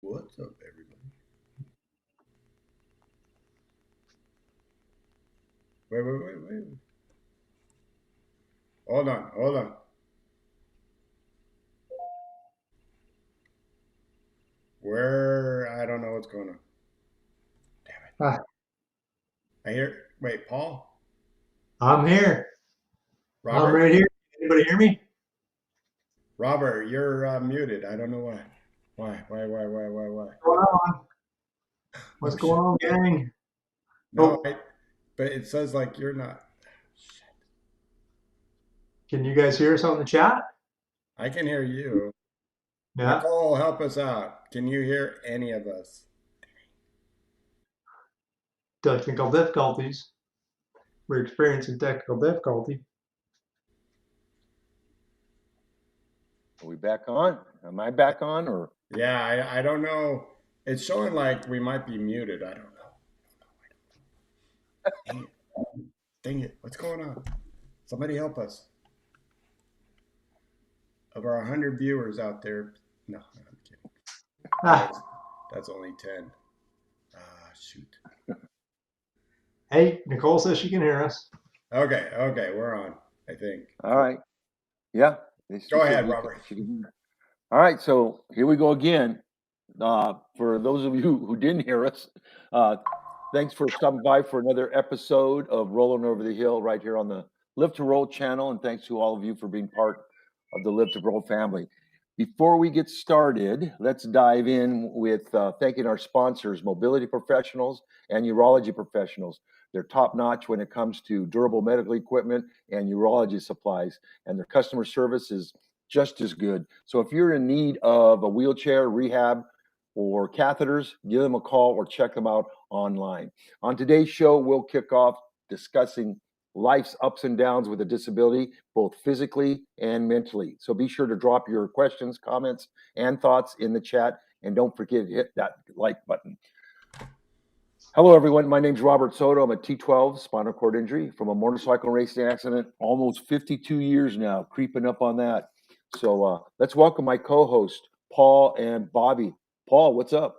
What's up, everybody? Wait. Hold on. Where? I don't know what's going on. Damn it. Ah, I hear. Wait, Paul? I'm here. I'm Robert? right here. Anybody hear me? Robert, you're muted. I don't know why. Why? What's going on? Oh, What's going shit. on, gang? No, Oh, but it says like you're not. can you guys hear us on the chat? I can hear you. Yeah. Nicole, help us out. Can you hear any of us? Technical difficulties. We're experiencing technical difficulty. Are we back on? Am I back on or? Yeah, I don't know. It's showing like we might be muted. I don't know. Dang it. Dang it. What's going on? Somebody help us. Of our 100 viewers out there, no, I'm kidding. Ah, That's only 10. Ah, shoot. hey, Nicole says she can hear us. Okay, we're on, I think. All right. Yeah. She Go said ahead, Robert. she can hear. All right. So here we go again. For those of you who didn't hear us, thanks for stopping by for another episode of Rolling Over the Hill right here on the Live to Roll channel. And thanks to all of you for being part of the Live to Roll family. Before we get started, let's dive in with thanking our sponsors, mobility professionals and urology professionals. They're top notch when it comes to durable medical equipment and urology supplies, and their customer service is just as good. So if you're in need of a wheelchair, rehab, or catheters, give them a call or check them out online. On today's show, we'll kick off discussing life's ups and downs with a disability, both physically and mentally. So be sure to drop your questions, comments, and thoughts in the chat. And don't forget to hit that like button. Hello, everyone. My name's Robert Soto. I'm a T12 spinal cord injury from a motorcycle racing accident almost 52 years now, creeping up on that. So let's welcome my co-host, Paul and Bobby. Paul, what's up?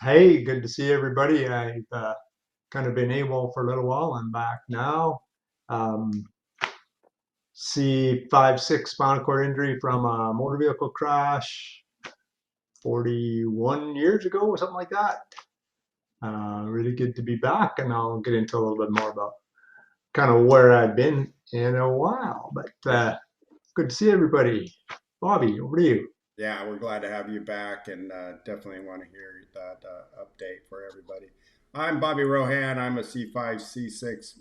Hey, good to see everybody. I've kind of been able for a little while. I'm back now. Um, C5-6 spinal cord injury from a motor vehicle crash 41 years ago or something like that. Really good to be back, and I'll get into a little bit more about kind of where I've been in a while. But good to see everybody. Bobby, over to you. Yeah, we're glad to have you back and definitely want to hear that update for everybody. I'm Bobby Rohan. I'm a C5, C6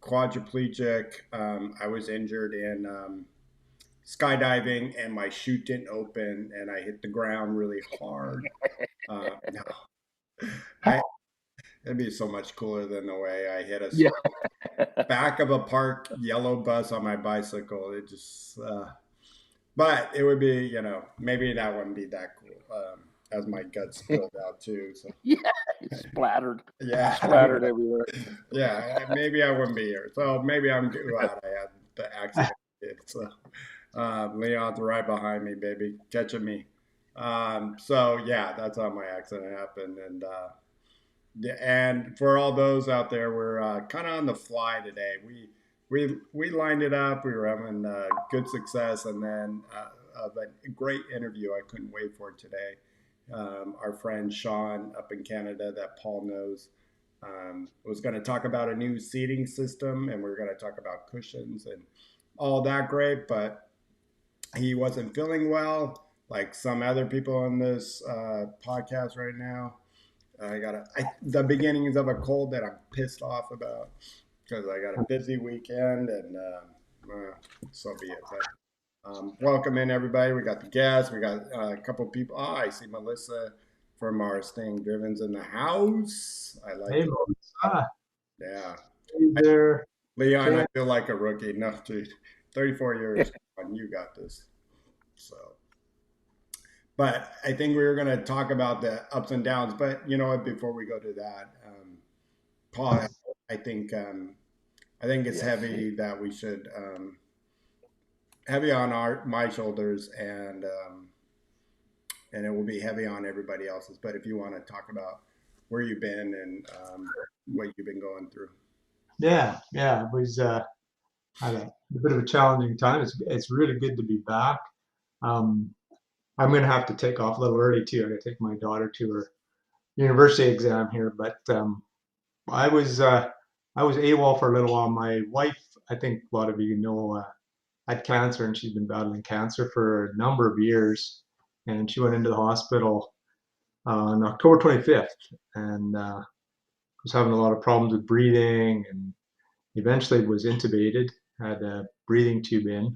quadriplegic. I was injured in skydiving and my chute didn't open and I hit the ground really hard. No, I, it'd be so much cooler than the way I hit a Yeah. back of a parked yellow bus on my bicycle. It just, but it would be, maybe that wouldn't be that cool. As my guts spilled out too. So Yeah, it's splattered. yeah, Splattered everywhere. yeah, maybe I wouldn't be here. So maybe I'm glad I had the accident. So Leon's right behind me, baby, catching me. So yeah, that's how my accident happened, and for all those out there, we're kind of on the fly today. We lined it up. We were having good success, and then of a great interview I couldn't wait for today. Our friend Sean up in Canada, that Paul knows, was going to talk about a new seating system, and we are going to talk about cushions and all that great. But he wasn't feeling well, like some other people on this podcast right now. The beginnings of a cold that I'm pissed off about because I got a busy weekend and so be it. But welcome in everybody. We got the guests. We got a couple people. Oh, I see Melissa from our Staying Driven's in the house. I like Hey, it. Melissa. Yeah. Hey there. Leon, I Ken. feel like a rookie. No, dude. 34 years. Come on, you got this. So, but I think we were going to talk about the ups and downs. But you know what? Before we go to that, Paul, I think I think it's Yes. heavy that we should heavy on my shoulders and and it will be heavy on everybody else's. But if you want to talk about where you've been and what you've been going through. Yeah, yeah, it was had a bit of a challenging time. It's really good to be back. Um, I'm gonna have to take off a little early too. I gotta take my daughter to her university exam here, but I was uh, I was AWOL for a little while. My wife, I think a lot of you know, had cancer, and she's been battling cancer for a number of years. And she went into the hospital on October 25th, and was having a lot of problems with breathing, and eventually was intubated, had a breathing tube in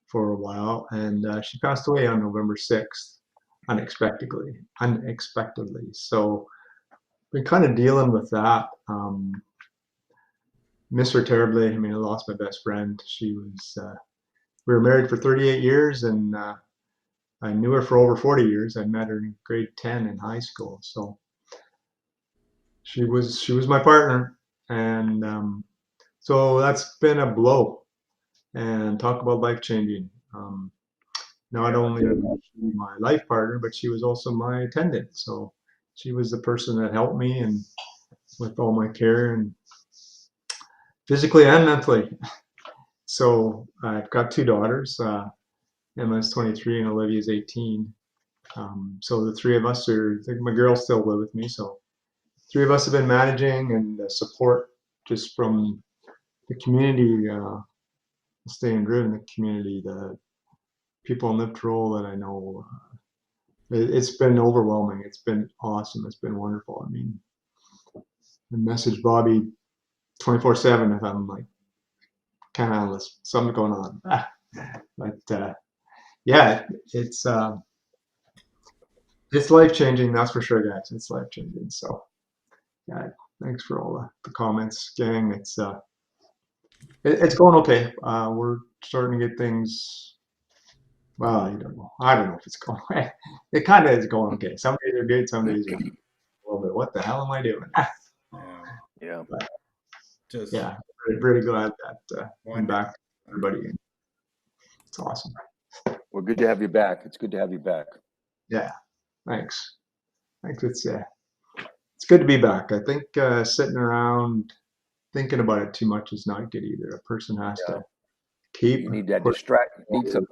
for a while, and she passed away on November 6th, unexpectedly. So been kind of dealing with that. Miss her terribly. I mean, I lost my best friend. She was we were married for 38 years, and I knew her for over 40 years. I met her in grade 10 in high school, so she was my partner, and so that's been a blow. And talk about life changing. Not only was she my life partner, but she was also my attendant. So she was the person that helped me and with all my care and physically and mentally. So I've got two daughters. Emma's 23 and Olivia's 18. So the three of us are, I think my girls still live with me. So three of us have been managing and support just from the community, staying driven, the community, the people in Lift Roll that I know. It's been overwhelming. It's been awesome. It's been wonderful. I mean, I message Bobby 24/7 if I'm like, can't handle this, something going on. But yeah, it's life changing. That's for sure, guys. It's life changing. So yeah, thanks for all the comments, gang. It's going okay. We're starting to get things. Well, I don't know. I don't know if it's going away. It kind of is going okay. Some days are good. Some days are a little bit. What the hell am I doing? Yeah, Yeah. But just yeah, really glad that I'm one day. back, everybody. It's awesome. Well, good to have you back. It's good to have you back. Yeah, thanks. Thanks. It's good to be back. I think sitting around thinking about it too much is not good either. A person has Yeah. to keep. You need that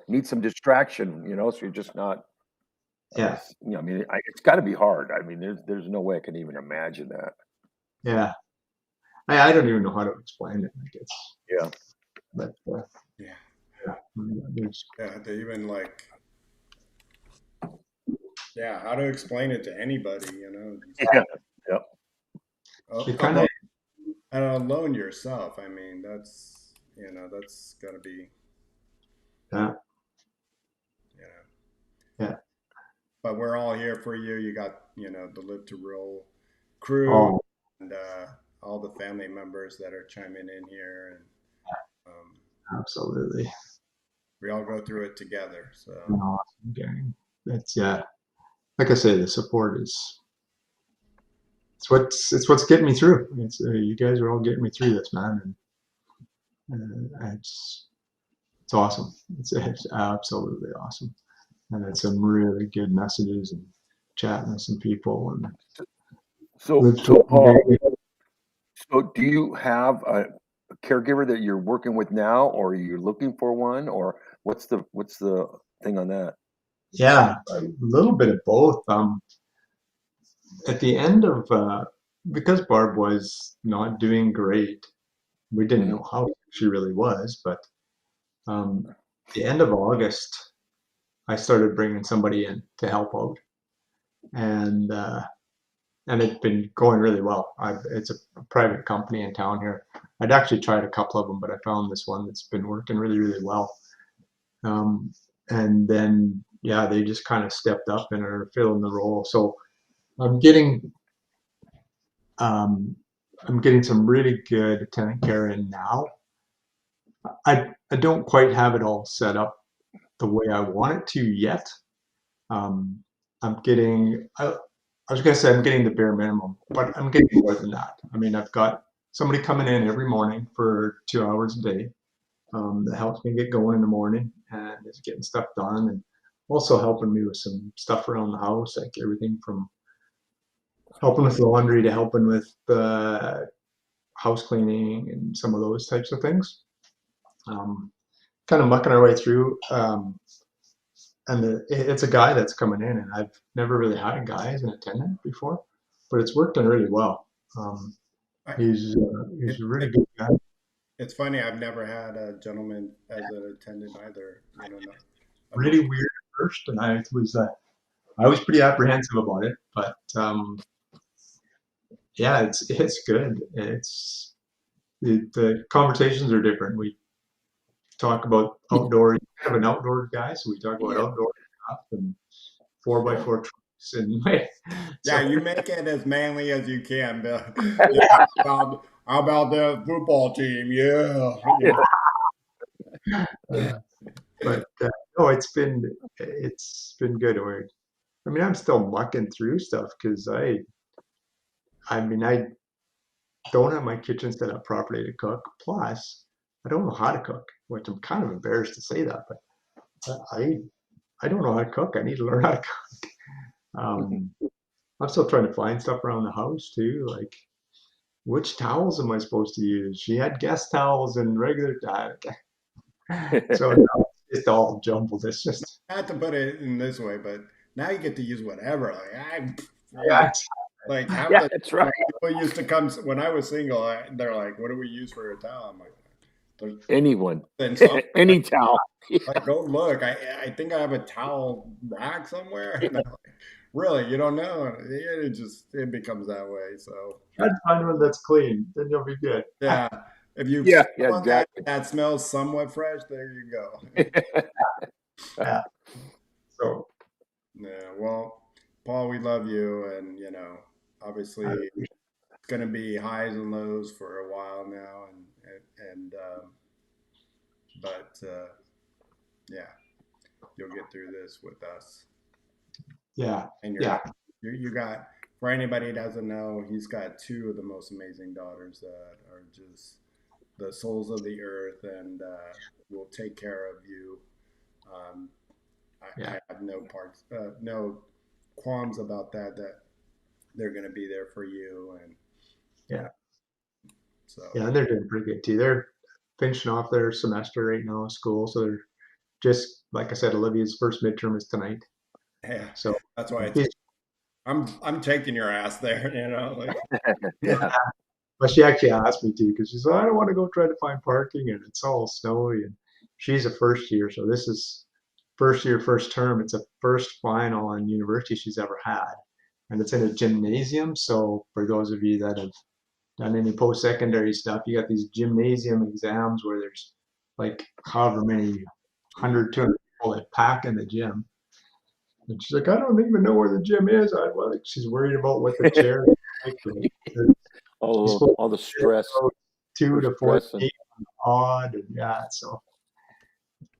need some distraction, so you're just not. Yeah, I mean, it's got to be hard. I mean, there's no way I can even imagine that. yeah. I don't even know how to explain it. Like it's, Yeah. but Yeah, yeah, there's, yeah. To even like, yeah, how to explain it to anybody, Yeah. Yep. it kind of alone, and alone yourself. I mean, that's got to be, yeah, you know. yeah. But we're all here for you. You got, the Live to Roll crew Oh, and all the family members that are chiming in here, and absolutely. we all go through it together. So An awesome gang. That's yeah. Like I say, the support is it's what's getting me through. You guys are all getting me through this, man, and it's awesome. It's absolutely awesome, and it's some really good messages and chatting with some people and So, live to so Paul, day. so do you have a caregiver that you're working with now, or you're looking for one, or what's the thing on that? Yeah, a little bit of both. At the end of because Barb was not doing great, we didn't Hmm. know how she really was, but the end of August, I started bringing somebody in to help out, and it's been going really well. It's a private company in town here. I'd actually tried a couple of them, but I found this one that's been working really, really well. Um, and then, yeah, they just kind of stepped up and are filling the role. So I'm getting, um, I'm getting some really good tenant care in now. I don't quite have it all set up the way I want it to yet. Um, I was going to say I'm getting the bare minimum, but I'm getting more than that. I mean, I've got somebody coming in every morning for 2 hours a day that helps me get going in the morning and is getting stuff done. And also helping me with some stuff around the house, like everything from helping with the laundry to helping with the house cleaning and some of those types of things. Um, kind of mucking our way through. And it's a guy that's coming in, and I've never really had a guy as an attendant before, but it's worked out really well. Um, I, he's it, a really it, good guy. it's funny. I've never had a gentleman as an attendant either. No, I've Really weird at first, and I was pretty apprehensive about it, but yeah, it's good. The conversations are different. We talk about outdoor, kind of an outdoor guy, so we talk about Yeah. outdoor stuff and 4x4 trucks and Yeah, so you make it as manly as you can, Bill. Yeah, how about the football team? Yeah, uh, but no, it's been good. I mean, I'm still mucking through stuff because I don't have my kitchen set up properly to cook. Plus, I don't know how to cook, which I'm kind of embarrassed to say that, but I don't know how to cook. I need to learn how to cook. I'm still trying to find stuff around the house too, like which towels am I supposed to use? She had guest towels and regular towels. So now it's all jumbled. It's just not to put it in this way, but now you get to use whatever. yeah, Like half Yeah, the that's right. people used to come when I was single. They're like, "What do we use for a towel?" I'm like, "There's Anyone, then some." any towel. Like, go look. I think I have a towel rack somewhere. And I'm like, really, you don't know? It becomes that way. So try to find one that's clean, then you'll be good. yeah, if you Yeah, find yeah, one that exactly. smells somewhat fresh, there you go. Yeah. So Yeah. Well, Paul, we love you, and obviously I, it's going to be highs and lows for a while now, and but yeah, you'll get through this with us. yeah, And yeah, you got, for anybody who doesn't know, he's got two of the most amazing daughters that are just the souls of the earth, and will take care of you. Um, yeah, I have no qualms about that. That they're going to be there for you, and yeah, so yeah. And they're doing pretty good too. They're finishing off their semester right now in school, so they're just like I said, Olivia's first midterm is tonight. yeah, So that's why he's, I'm taking your ass there. Like Yeah. but she actually asked me to because she's like, I don't want to go try to find parking and it's all snowy. And she's a first year, so this is first year, first term. It's a first final in university she's ever had, and it's in a gymnasium. So for those of you that have done any post-secondary stuff, you got these gymnasium exams where there's like however many 100, 200 people that pack in the gym. And she's like, I don't even know where the gym is. Well, she's worried about what the chair is like. She's supposed All the to sit stress, about 2 to 4 stress, and feet odd, and yeah, so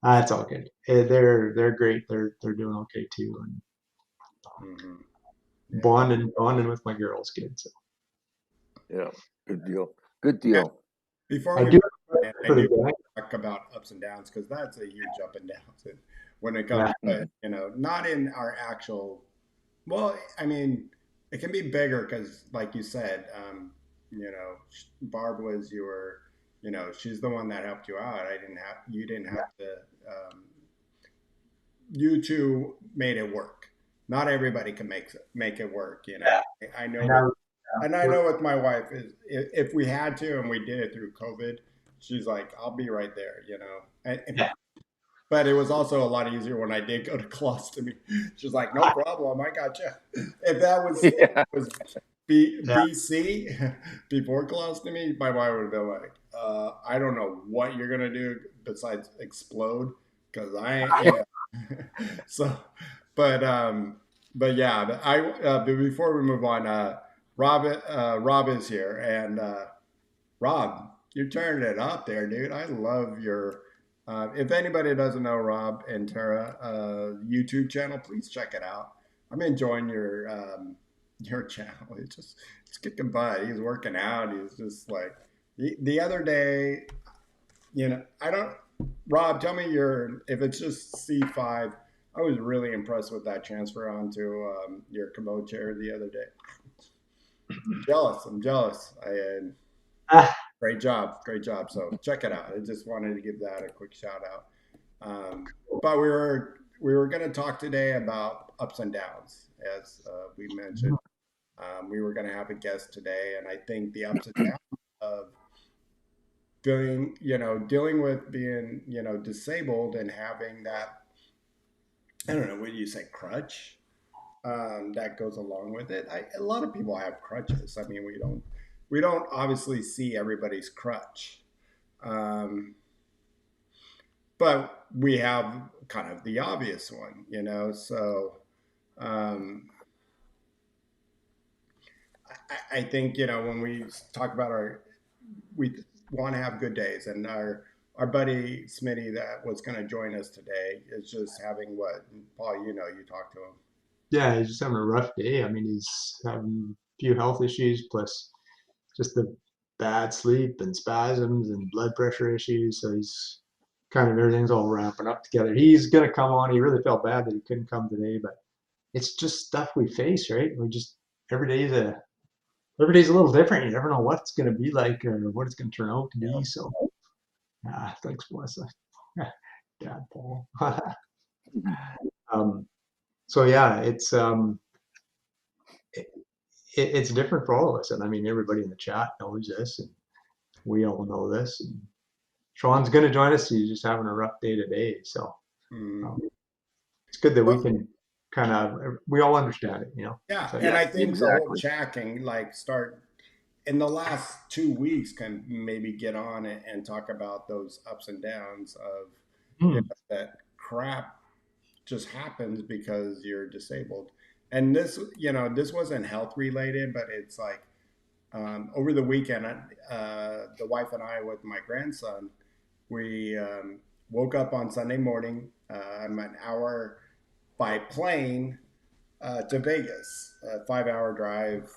that's all good. They're great. They're doing okay too, and mhm. Yeah. bonding with my girls' kids. So yeah, good deal. Good Yeah. deal. Before I we do I for the do guy. talk about ups and downs because that's a huge up and downs when it Yeah, comes, but not in our actual. Well, I mean, it can be bigger because, like you said, Barb was she's the one that helped you out. You didn't have to. Um, you two made it work. Not everybody can make it work. I know and with, I was, and I know with my wife is if we had to and we did it through COVID, she's like, I'll be right there. yeah, But it was also a lot easier when I did go to colostomy. She's like, "No problem, I got you." If that Yeah. was yeah, BC before colostomy, my wife would have been like, "I don't know what you're gonna do besides explode, because I ain't." So, but but yeah, but before we move on, Rob is here, and Rob, you're turning it up there, dude. I love your. If anybody doesn't know Rob and Tara YouTube channel, please check it out. I'm enjoying your channel. It's kicking butt. He's working out. He's just like the other day. I don't. Rob, tell me if it's just C5. I was really impressed with that transfer onto your commode chair the other day. Jealous. I'm jealous. Ah, Great job. Great job. So check it out. I just wanted to give that a quick shout out. But we were going to talk today about ups and downs, as we mentioned. We were going to have a guest today, and I think the ups and downs of dealing with being, disabled and having that, I don't know, what do you say, crutch, that goes along with it. A lot of people have crutches. I mean, we don't obviously see everybody's crutch, but we have kind of the obvious one. So um, I think when we talk about we want to have good days, and our buddy Smitty that was going to join us today is just having what, Paul, you talked to him. yeah, he's just having a rough day. I mean, he's having a few health issues plus just the bad sleep and spasms and blood pressure issues. So he's kind of everything's all ramping up together. He's gonna come on. He really felt bad that he couldn't come today, but it's just stuff we face, right? We just every day's a every day's a little different. You never know what it's gonna be like or what it's gonna turn out to be. So thanks, Melissa. Dad, Paul. um, so yeah, it's different for all of us, and I mean everybody in the chat knows this, and we all know this. And Sean's going to join us. He's just having a rough day today, so Mm. it's good that we Well, can kind of we all understand it, you know. yeah, So and Yeah, I think the whole exactly. chat can start in the last 2 weeks, can maybe get on and talk about those ups and downs of that crap just happens because you're disabled. And this wasn't health related, but it's like over the weekend, the wife and I with my grandson, we woke up on Sunday morning. I'm an hour by plane to Vegas, a 5 hour drive,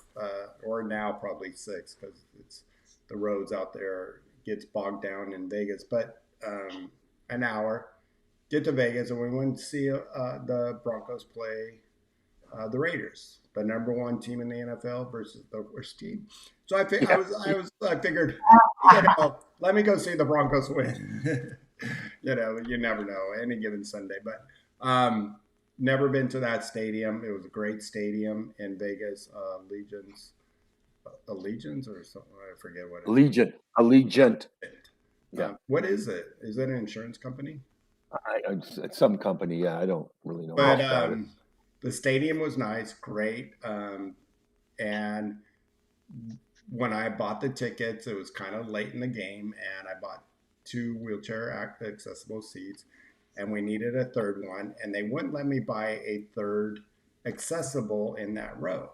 or now probably six because it's the roads out there gets bogged down in Vegas. But an hour, get to Vegas, and we went to see the Broncos play the Raiders, the number one team in the NFL versus the worst team. So Yeah, I figured, let me go see the Broncos win. You never know any given Sunday, but never been to that stadium. It was a great stadium in Vegas, Allegiance or something. I forget what it's. Allegiant. Yeah, What is it? Is it an insurance company? it's some company. Yeah, I don't really know But much about it. the stadium was nice, great, and when I bought the tickets, it was kind of late in the game, and I bought two wheelchair accessible seats, and we needed a third one, and they wouldn't let me buy a third accessible in that row.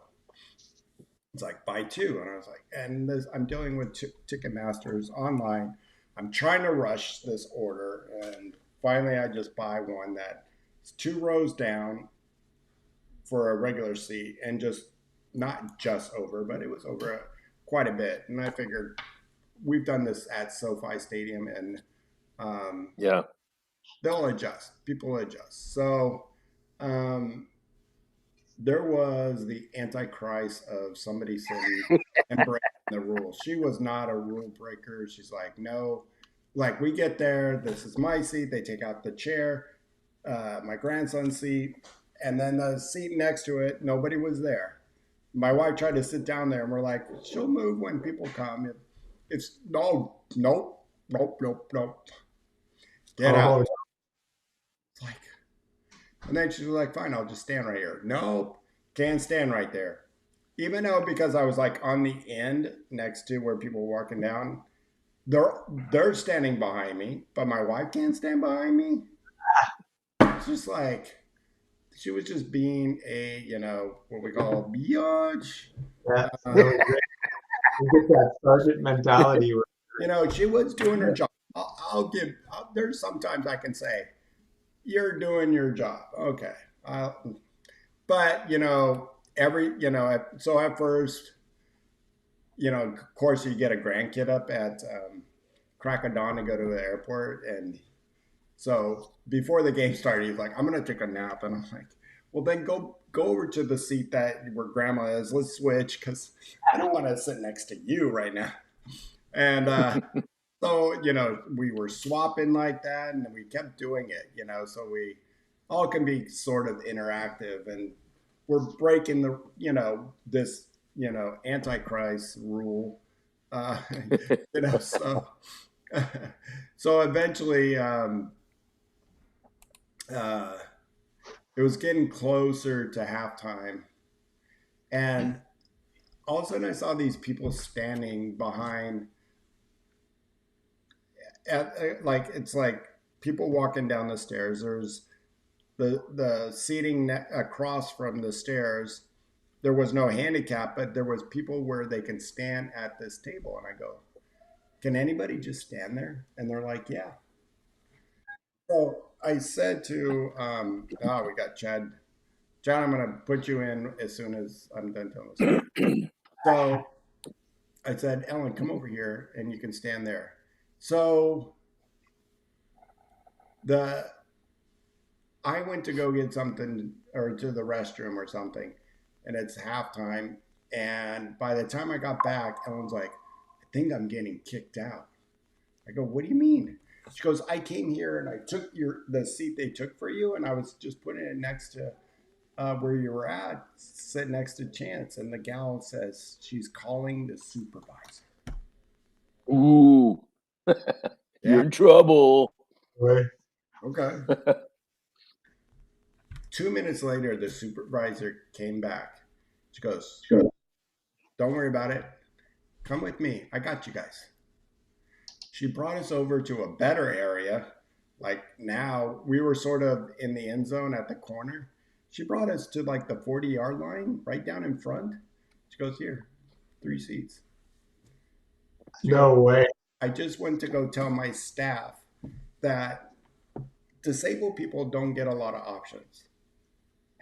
It's like buy two, and I was like, and I'm dealing with Ticketmasters online. I'm trying to rush this order, and finally, I just buy one that's two rows down for a regular seat, and just not just over, but it was over quite a bit. And I figured we've done this at SoFi Stadium, and um, Yeah, they'll adjust. People adjust. So um, there was the antichrist of somebody sitting and breaking the rules. She was not a rule breaker. She's like, no, like we get there. This is my seat. They take out the chair, my grandson's seat, and then the seat next to it. Nobody was there. My wife tried to sit down there, and we're like, she'll move when people come. It's no, nope, nope, nope, nope. Get out. oh, It's like, and then she's like, fine, I'll just stand right here. Nope, can't stand right there. Even though because I was like on the end next to where people were walking down, they're they're standing behind me, but my wife can't stand behind me. It's just like she was just being a what we call a biatch. that's Uh, really great. You get that sergeant mentality. she was doing her job. I'll give. There's sometimes I can say you're doing your job. Okay. But every so at first, of course you get a grandkid up at crack of dawn to go to the airport, and So before the game started, he's like, "I'm gonna take a nap," and I'm like, "Well, then go over to the seat that where Grandma is. Let's switch because I don't want to sit next to you right now." And so we were swapping like that, and we kept doing it. So we all can be sort of interactive, and we're breaking the this antichrist rule. Uh, so so eventually uh, it was getting closer to halftime, and all of a sudden I saw these people standing behind like it's like people walking down the stairs. There's the seating across from the stairs. There was no handicap, but there was people where they can stand at this table. And I go, can anybody just stand there? And they're like, yeah. So I said to, we got Chad. Chad, I'm going to put you in as soon as I'm done telling the story. So I said, Ellen, come over here and you can stand there. So the I went to go get something or to the restroom or something, and it's halftime. And by the time I got back, Ellen's like, I think I'm getting kicked out. I go, what do you mean? She goes, I came here and I took the seat they took for you, and I was just putting it next to where you were at, sit next to Chance. And the gal says she's calling the supervisor. Ooh, you're in trouble. Right. Okay. 2 minutes later, the supervisor came back. She goes, don't worry about it. Come with me. I got you guys. She brought us over to a better area. Like now, we were sort of in the end zone at the corner. She brought us to like the 40-yard line, right down in front. She goes, here, 3 seats. No way. I just went to go tell my staff that disabled people don't get a lot of options.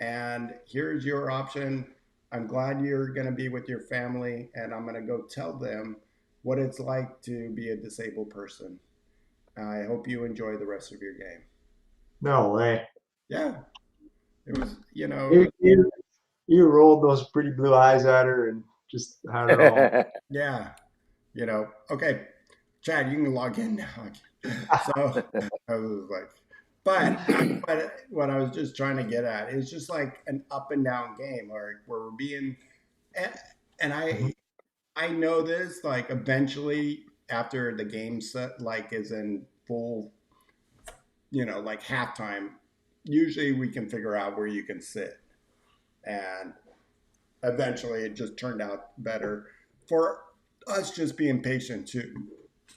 And here's your option. I'm glad you're going to be with your family, and I'm going to go tell them what it's like to be a disabled person. I hope you enjoy the rest of your game. No way. Yeah, it was, You rolled those pretty blue eyes at her and just had it all. yeah, okay, Chad, you can log in now. So I was like, but what I was just trying to get at is just like an up and down game, where we're being, and I know this, like eventually after the game set like is in full, like halftime, usually we can figure out where you can sit, and eventually it just turned out better for us just being patient too,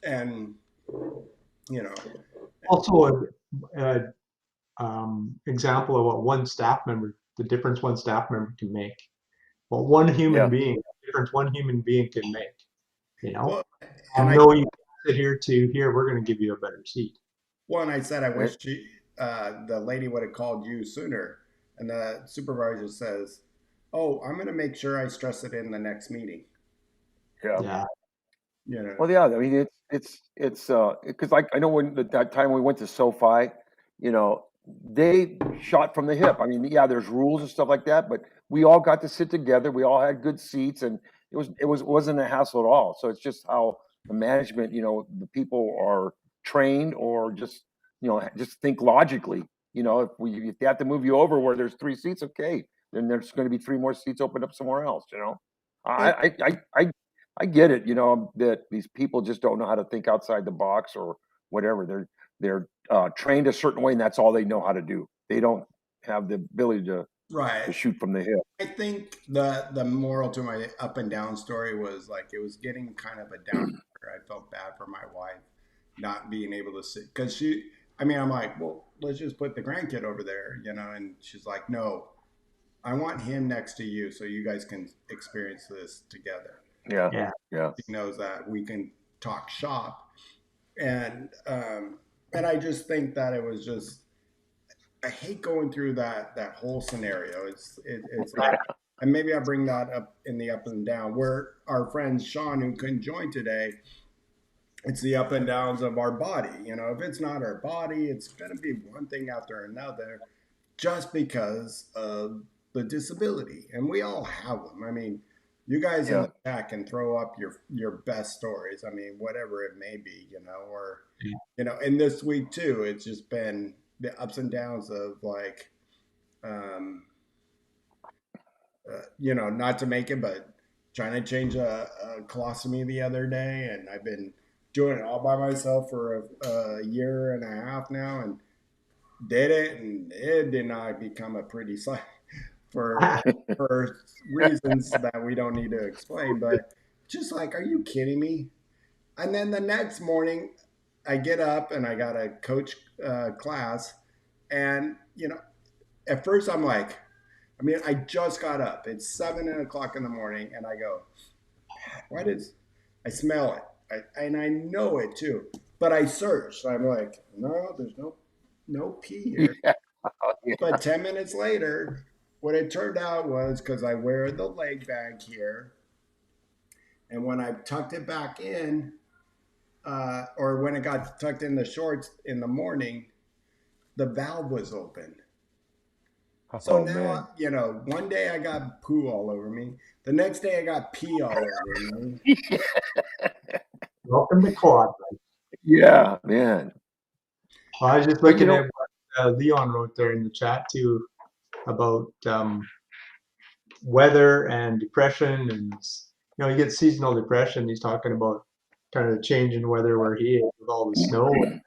and Also, a example of what one staff member, the difference one staff member can make. Well, one human Yeah. being, the difference one human being can make. well, I and I know you sit here to here, we're going to give you a better seat. well, and I said I wish the lady would have called you sooner, and the supervisor says, "Oh, I'm going to make sure I stress it in the next meeting." Yeah. Yeah. Well, yeah. I mean, it's because like I know when that time we went to SoFi, they shot from the hip. I mean, yeah, there's rules and stuff like that, but we all got to sit together. We all had good seats, and it wasn't a hassle at all. So it's just how the management, the people are trained, or just think logically. If they have to move you over where there's 3 seats, okay, then there's going to be 3 more seats opened up somewhere else. But I get it, that these people just don't know how to think outside the box or whatever. They're trained a certain way, and that's all they know how to do. They don't have the ability to right, shoot from the hip. I think the moral to my up and down story was like it was getting kind of a down. I felt bad for my wife not being able to sit because I'm like, well, let's just put the grandkid over there, and she's like, no, I want him next to you so you guys can experience this together. Yeah. He knows that we can talk shop, and I just think that it was just I hate going through that whole scenario. It's like, and maybe I bring that up in the up and down where our friend Sean, who couldn't join today, it's the up and downs of our body. If it's not our body, it's going to be one thing after another just because of the disability. And we all have them. I mean, you guys in Yeah. the chat can throw up your best stories. I mean, whatever it may be, or and this week too, it's just been the ups and downs of like, um, not to make it, but trying to change a colostomy the other day, and I've been doing it all by myself for a year and a half now, and did it, and it did not become a pretty sight for reasons that we don't need to explain. But just like, are you kidding me? And then the next morning, I get up and I got to coach class, and at first I'm like, I mean, I just got up. It's 7 o'clock in the morning, and I go, why does I smell it? And I know it too. But I searched. I'm like, no, there's no pee here. Yeah. Oh, yeah. But 10 minutes later, what it turned out was because I wear the leg bag here, and when I tucked it back in, or when it got tucked in the shorts in the morning, the valve was open. So Oh, now, man. one day I got poo all over me. The next day I got pee all over me. Welcome to quad. Yeah, man. I was just But looking at what Leon wrote there in the chat too about weather and depression, and he gets seasonal depression. He's talking about kind of the change in weather where he is with all the snow. And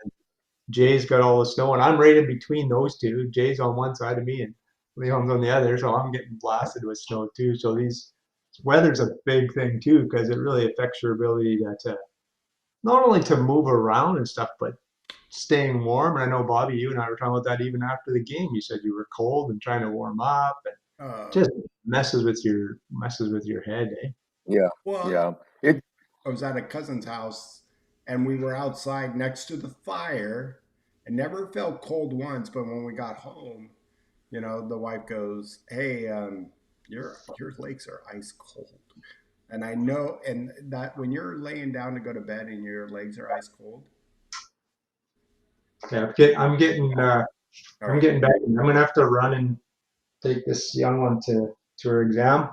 Jay's got all the snow, and I'm right in between those two. Jay's on one side of me, and Leon's on the other, so I'm getting blasted with snow too. So these weather's a big thing too, because it really affects your ability to not only to move around and stuff, but staying warm. And I know Bobby, you and I were talking about that even after the game. You said you were cold and trying to warm up, and Uh, just messes with your head, eh? Yeah, well, yeah. It I was at a cousin's house, and we were outside next to the fire. It never felt cold once, but when we got home, the wife goes, "Hey, your legs are ice cold." And I know, and that when you're laying down to go to bed and your legs are ice cold. Yeah, I'm getting All I'm right. getting back. I'm gonna have to run and take this young one to her exam.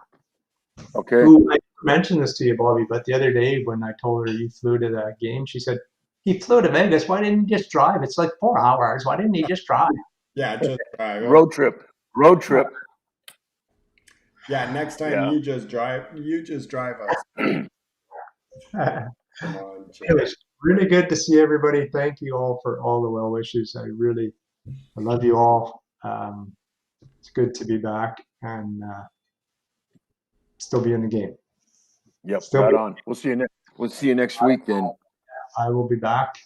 okay. Who I mentioned this to you, Bobby, but the other day when I told her he flew to that game, she said, "He flew to Vegas. Why didn't he just drive? It's like 4 hours. Why didn't he just drive?" Yeah, just drive. Road trip. Road trip. Yeah, next time Yeah. you just drive. You just drive us. Come on, It was really good to see everybody. Thank you all for all the well wishes. I love you all. It's good to be back and still be in the game. Yep. Still, Right on. We'll see you next week then. I will be back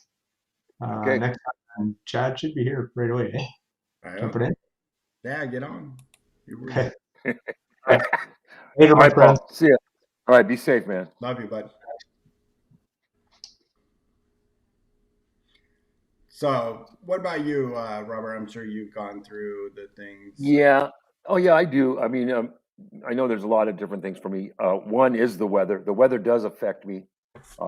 Okay. next time. And Chad should be here right away. Eh? Jumping in. Yeah, get on. Okay. Later, All my right, friends. Paul. See ya. All right. Be safe, man. Love you, bud. So, what about you, Robert? I'm sure you've gone through the things. Yeah. Oh, yeah, I do. I mean, I know there's a lot of different things for me. One is the weather. The weather does affect me.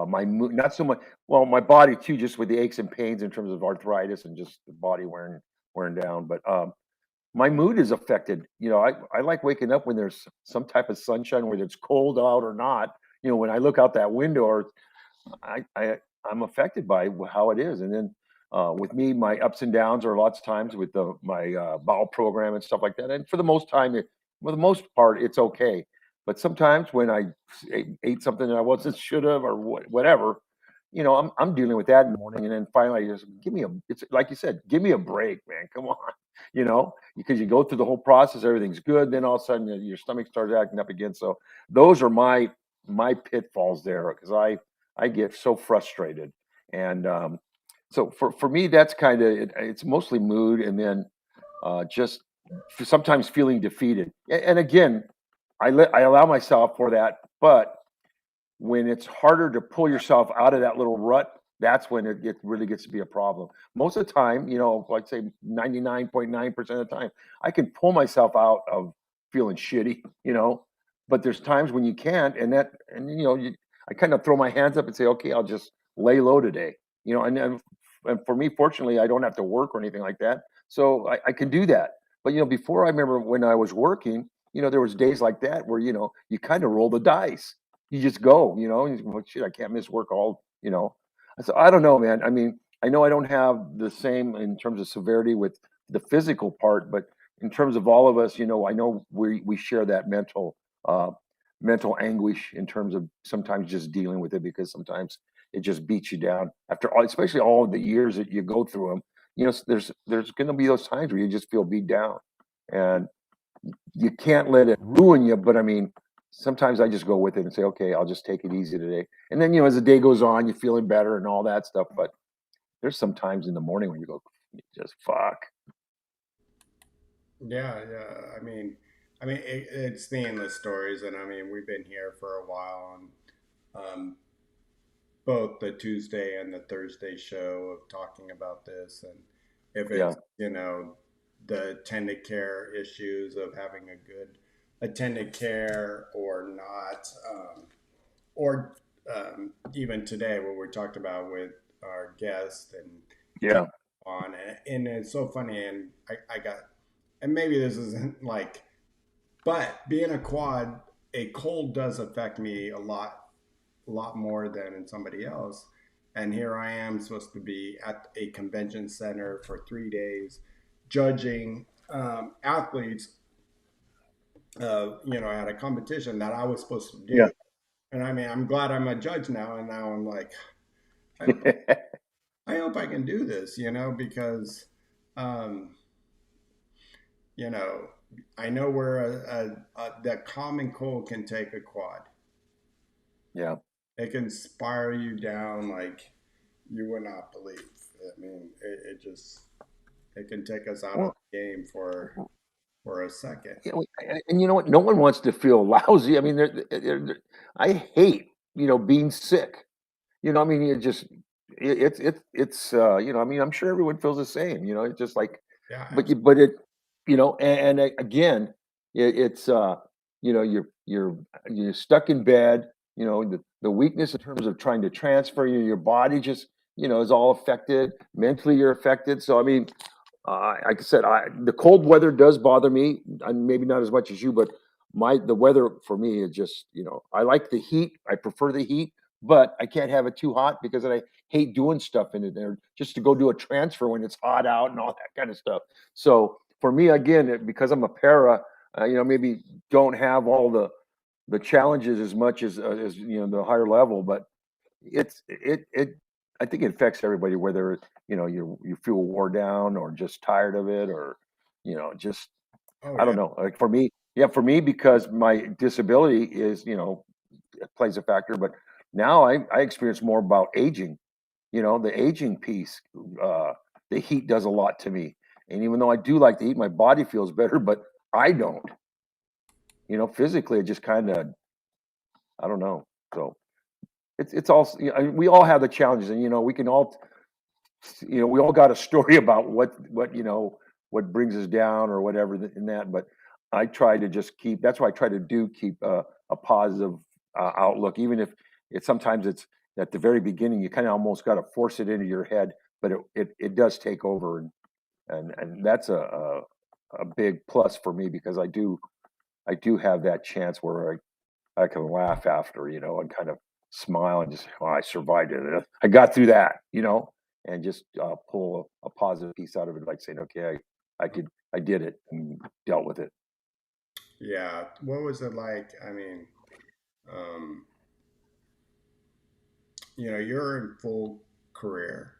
My mood, not so much. Well, my body too, just with the aches and pains in terms of arthritis and just the body wearing down. But my mood is affected. I like waking up when there's some type of sunshine, whether it's cold out or not. When I look out that window, or I'm affected by how it is. And then with me, my ups and downs are lots of times with my bowel program and stuff like that. And for the most part, it's okay. But sometimes when I ate something that I wasn't should have or whatever, I'm dealing with that in the morning. And then finally, I just it's like you said, give me a break, man. Come on, because you go through the whole process, everything's good. Then all of a sudden your stomach starts acting up again. So those are my pitfalls there, because I get so frustrated. And so for me, that's kind of it's mostly mood, and then just sometimes feeling defeated. And again, I allow myself for that, but when it's harder to pull yourself out of that little rut, that's when it really gets to be a problem. Most of the time, like say 99.9% of the time, I can pull myself out of feeling shitty, but there's times when you can't, and I kind of throw my hands up and say, okay, I'll just lay low today, and for me, fortunately, I don't have to work or anything like that, so I can do that. But before, I remember when I was working, there was days like that where you kind of roll the dice. You just go, and well, shit, I can't miss work all. So I don't know, man. I mean, I know I don't have the same in terms of severity with the physical part, but in terms of all of us, I know we share that uh, mental anguish in terms of sometimes just dealing with it, because sometimes it just beats you down after all, especially all of the years that you go through them. There's going to be those times where you just feel beat down, and you can't let it ruin you. But I mean, sometimes I just go with it and say, okay, I'll just take it easy today. And then, as the day goes on, you're feeling better and all that stuff. But there's some times in the morning when you go, just fuck. Yeah, yeah. I mean, it's the endless stories, and I mean, we've been here for a while on both the Tuesday and the Thursday show of talking about this, and if Yeah. it's the attendant care issues of having a good attendant care or not, or even today what we talked about with our guest and Yeah. on, and it's so funny, and I got, and maybe this isn't like, but being a quad, a cold does affect me a lot more than in somebody else. And here I am supposed to be at a convention center for 3 days, judging athletes, at a competition that I was supposed to Yeah. do. And I mean, I'm glad I'm a judge now. And now I'm like, I hope I hope I can do this, because, um, you know, I know where that common cold can take a quad. Yeah. It can spiral you down like you would not believe. I mean, it can take us out of Well, the game for a second. and you know what? No one wants to feel lousy. I mean, I hate, being sick. I mean, I mean, I'm sure everyone feels the same. It's just like, Yeah, but absolutely. again, it's you're stuck in bed. The weakness in terms of trying to transfer your body just is all affected. Mentally, you're affected. So I mean, like I said, the cold weather does bother me, and maybe not as much as you, but the weather for me is just, I like the heat. I prefer the heat, but I can't have it too hot because I hate doing stuff in it there just to go do a transfer when it's hot out and all that kind of stuff. So for me, again, because I'm a para, maybe don't have all the challenges as much as the higher level, but it I think it affects everybody, whether you feel wore down or just tired of it, or just Oh I don't yeah. know. Like for me, yeah, for me, because my disability is it plays a factor. But now I experience more about aging. The aging piece. uh the heat does a lot to me, and even though I do like the heat, my body feels better, but I don't. Physically, it just kind of, I don't know. So it's all, we all have the challenges, and we can all, we all got a story about what brings us down or whatever in that. But I try to just keep. That's why I try to keep a positive outlook, even if sometimes it's at the very beginning. You kind of almost got to force it into your head, but it does take over, and that's a big plus for me, because I do have that chance where I can laugh after, and kind of smile and just, oh, I survived it. I got through that, and just pull a positive piece out of it, like saying, okay, I did it and dealt with it. Yeah. What was it like? I mean, um, you're in full career.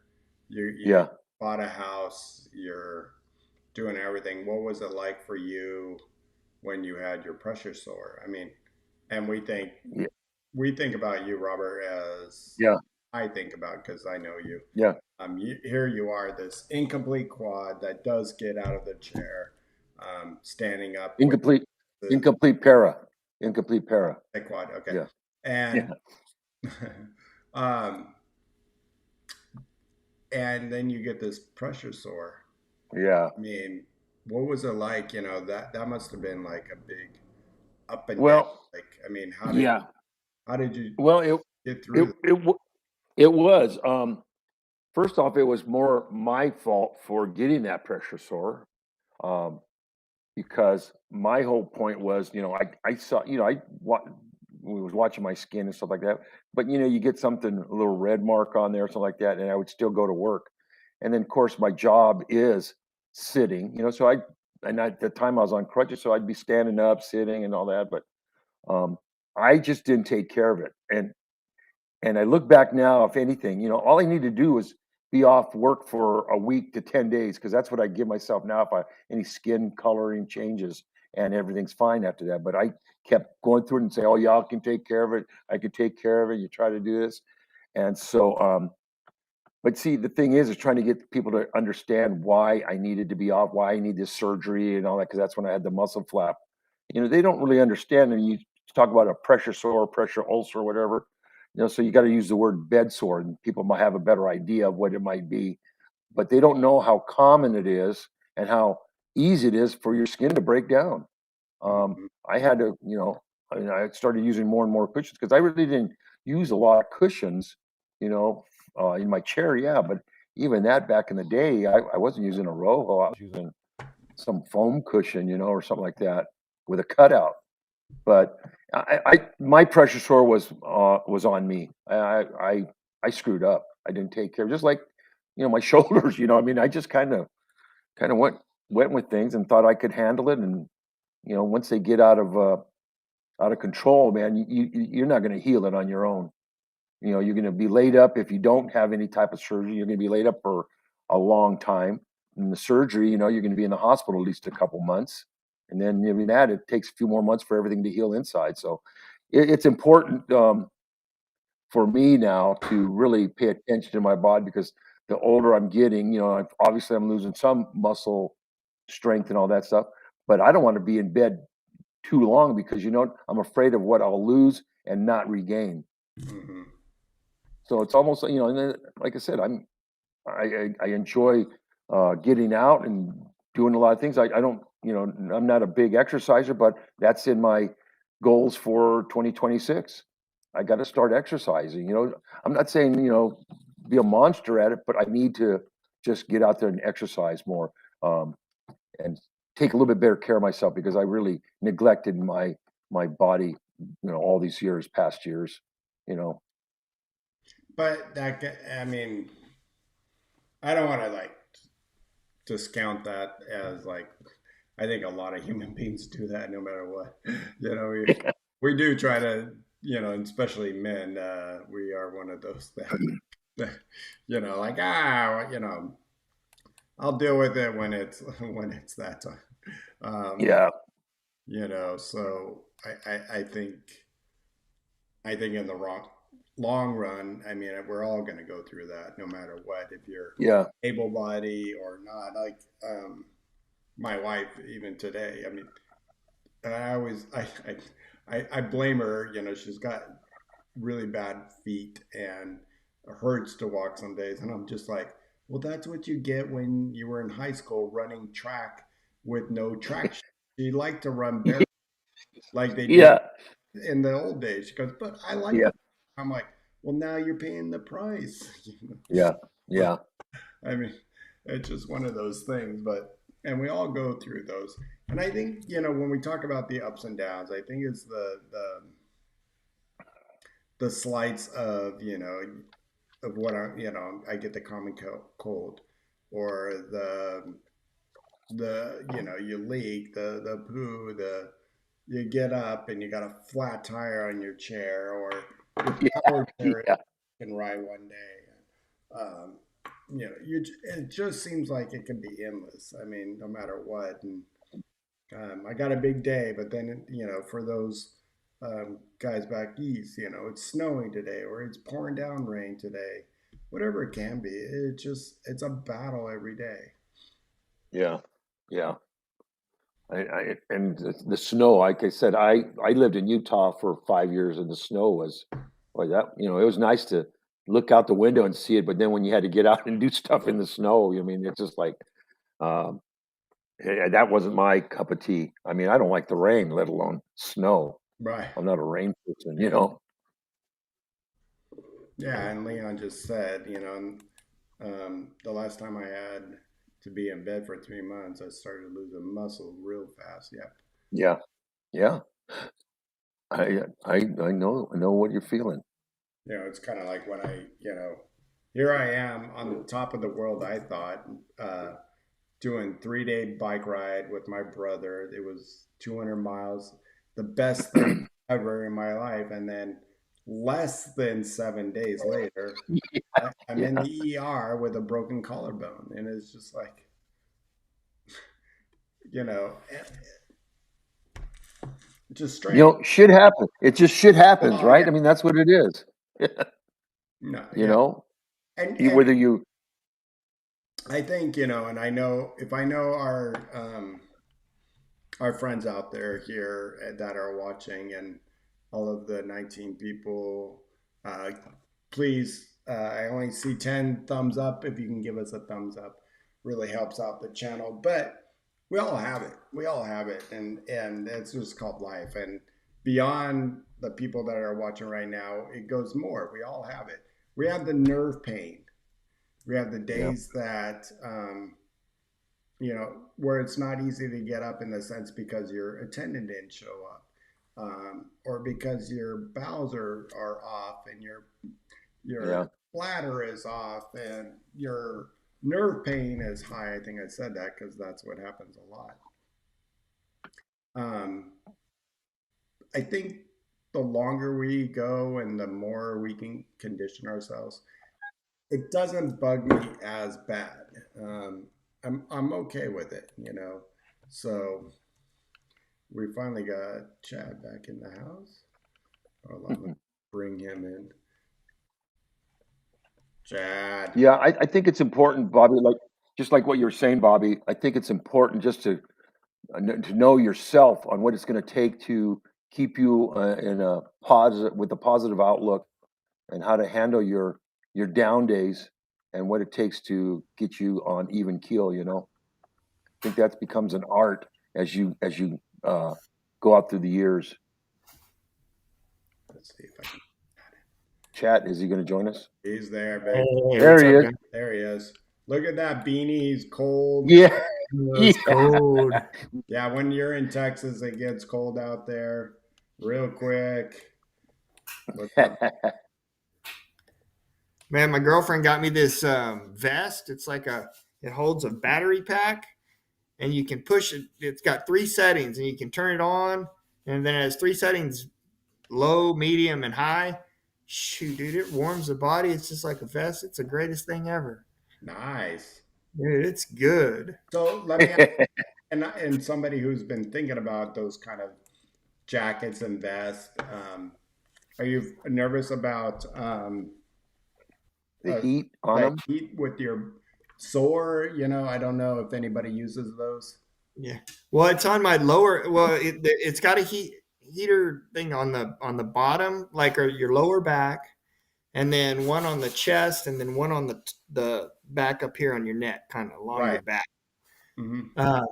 You Yeah. bought a house. You're doing everything. What was it like for you when you had your pressure sore? I mean, and Yeah. we think about you, Robert, as Yeah. I think about, because I know you. Yeah. Here you are, this incomplete quad that does get out of the chair, standing up with Incomplete, the incomplete para, incomplete para. quad. Okay, Yeah. and Yeah. um, and then you get this pressure sore. Yeah. I mean, what was it like? That must have been like a big up and down. Well, Like, I mean, yeah. how did you Well, it, get through it, that? it, It was. First off, it was more my fault for getting that pressure sore. Um, because my whole point was, I saw, we was watching my skin and stuff like that. But you get something, a little red mark on there, something like that, and I would still go to work. And then, of course, my job is sitting, so and at the time I was on crutches, so I'd be standing up, sitting, and all that. But um, I just didn't take care of it. And I look back now, if anything, all I need to do is be off work for a week to 10 days, because that's what I give myself now if any skin coloring changes, and everything's fine after that. But I kept going through it and say, oh, y'all can take care of it. I can take care of it. You try to do this. And so, but see, the thing is trying to get people to understand why I needed to be off, why I need this surgery and all that, because that's when I had the muscle flap. They don't really understand. And you talk about a pressure sore, pressure ulcer, whatever. So you got to use the word bed sore, and people might have a better idea of what it might be, but they don't know how common it is and how easy it is for your skin to break down. Mhm. I had to, I started using more and more cushions, because I really didn't use a lot of cushions, in my chair. Yeah, but even that back in the day, I wasn't using a Roho. I was using some foam cushion, or something like that with a cutout. But my pressure sore was on me. I screwed up. I didn't take care. Just like my shoulders. I mean, I just kind of went with things and thought I could handle it. And once they get out of control, man, you're not going to heal it on your own. You're going to be laid up if you don't have any type of surgery. You're going to be laid up for a long time. And the surgery, you're going to be in the hospital at least a couple months. And then, it takes a few more months for everything to heal inside. So it's important for me now to really pay attention to my body, because the older I'm getting, obviously I'm losing some muscle strength and all that stuff. But I don't want to be in bed too long, because, I'm afraid of what I'll lose and not regain. Mhm. So it's almost, and then, like I said, I enjoy getting out and doing a lot of things. I don't, I'm not a big exerciser, but that's in my goals for 2026. I got to start exercising. I'm not saying, be a monster at it, but I need to just get out there and exercise more, um, and take a little bit better care of myself, because I really neglected my body, all these past years, you know. But I mean, I don't want to like discount that as like, I think a lot of human beings do that no matter what. We do try to, and especially men, we are one of those that, like, I'll deal with it when it's when it's that time. Um, Yeah, so I think in the long run, I mean, we're all going to go through that no matter what, if you're yeah, able body or not. Like, my wife, even today, I mean, and I always, I blame her, she's got really bad feet and it hurts to walk some days. And I'm just like, well, that's what you get when you were in high school running track with no traction. She liked to run bare like they did yeah, in the old days. She goes, but I like yeah, to. I'm like, well, now you're paying the price. yeah, But yeah, I mean, it's just one of those things. But and we all go through those. And I think when we talk about the ups and downs, I think it's the slights of of what I get the common cold, or the you leak, the poo, the you get up and you got a flat tire on your chair, or your power chair yeah, can ride one day. Um, it just seems like it can be endless. I mean, no matter what. And I got a big day, but then for those guys back east, it's snowing today, or it's pouring down rain today, whatever it can be. It's a battle every day. yeah, yeah. And the snow, like I said, I lived in Utah for 5 years, and the snow was, well, that it was nice to look out the window and see it, but then when you had to get out and do stuff in the snow, I mean, it's just like, um, that wasn't my cup of tea. I mean, I don't like the rain, let alone snow. Right. I'm not a rain person, Yeah. Yeah, and Leon just said, the last time I had to be in bed for 3 months, I started losing muscle real fast. Yep. Yeah, yeah. I know what you're feeling. It's kind of like when here I am on the top of the world, I thought, doing 3-day bike ride with my brother. It was 200 miles, the best thing ever in my life. And then less than 7 days later, I'm in Yeah. the ER with a broken collarbone. And it's just like, you know, just strange. Shit happens. It just shit happens, Oh, yeah. right? I mean, that's what it is. No, You yeah. know, And Whether you, I think, and I know if I know our friends out there here that are watching and all of the 19 people, uh, please, I only see 10 thumbs up. If you can give us a thumbs up, really helps out the channel. But we all have it. We all have it. And it's just called life. And beyond the people that are watching right now, it goes more. We all have it. We have the nerve pain. We have the yeah, days that, where it's not easy to get up in the sense because your attendant didn't show up, or because your bowels are off and yeah, your bladder is off and your nerve pain is high. I think I said that because that's what happens a lot. Um, I think the longer we go and the more we can condition ourselves, it doesn't bug me as bad. I'm okay with it. So we finally got Chad back in the house. Hold on, let's bring him in. Chad. yeah. I think it's important, Bobby. Just like what you're saying, Bobby. I think it's important just to know yourself on what it's going to take to keep you in a positive with a positive outlook, and how to handle your down days, and what it takes to get you on even keel. I think that becomes an art as you go out through the years. Let's see if I can. Chat, is he going to join us? He's there, baby. Hey, There what's he up, is. guys? There he is. Look at that beanie. He's cold. Yeah, It's yeah. cold. Yeah, when you're in Texas, it gets cold out there real quick. What's up? Man, my girlfriend got me this vest. It holds a battery pack, and you can push it. It's got 3 settings, and you can turn it on, and then it has 3 settings: low, medium, and high. Shoot, dude, it warms the body. It's just like a vest. It's the greatest thing ever. Nice. Dude, it's good. So let me ask, and somebody who's been thinking about those kind of jackets and vests, are you nervous about The uh, heat on the him. heat with your sore? I don't know if anybody uses those. Yeah. Well, it's on my lower. Well, it's got a heater thing on the bottom, like your lower back, and then one on the chest, and then one on the back up here on your neck, kind of along Right. your back. Mm-hmm. Um,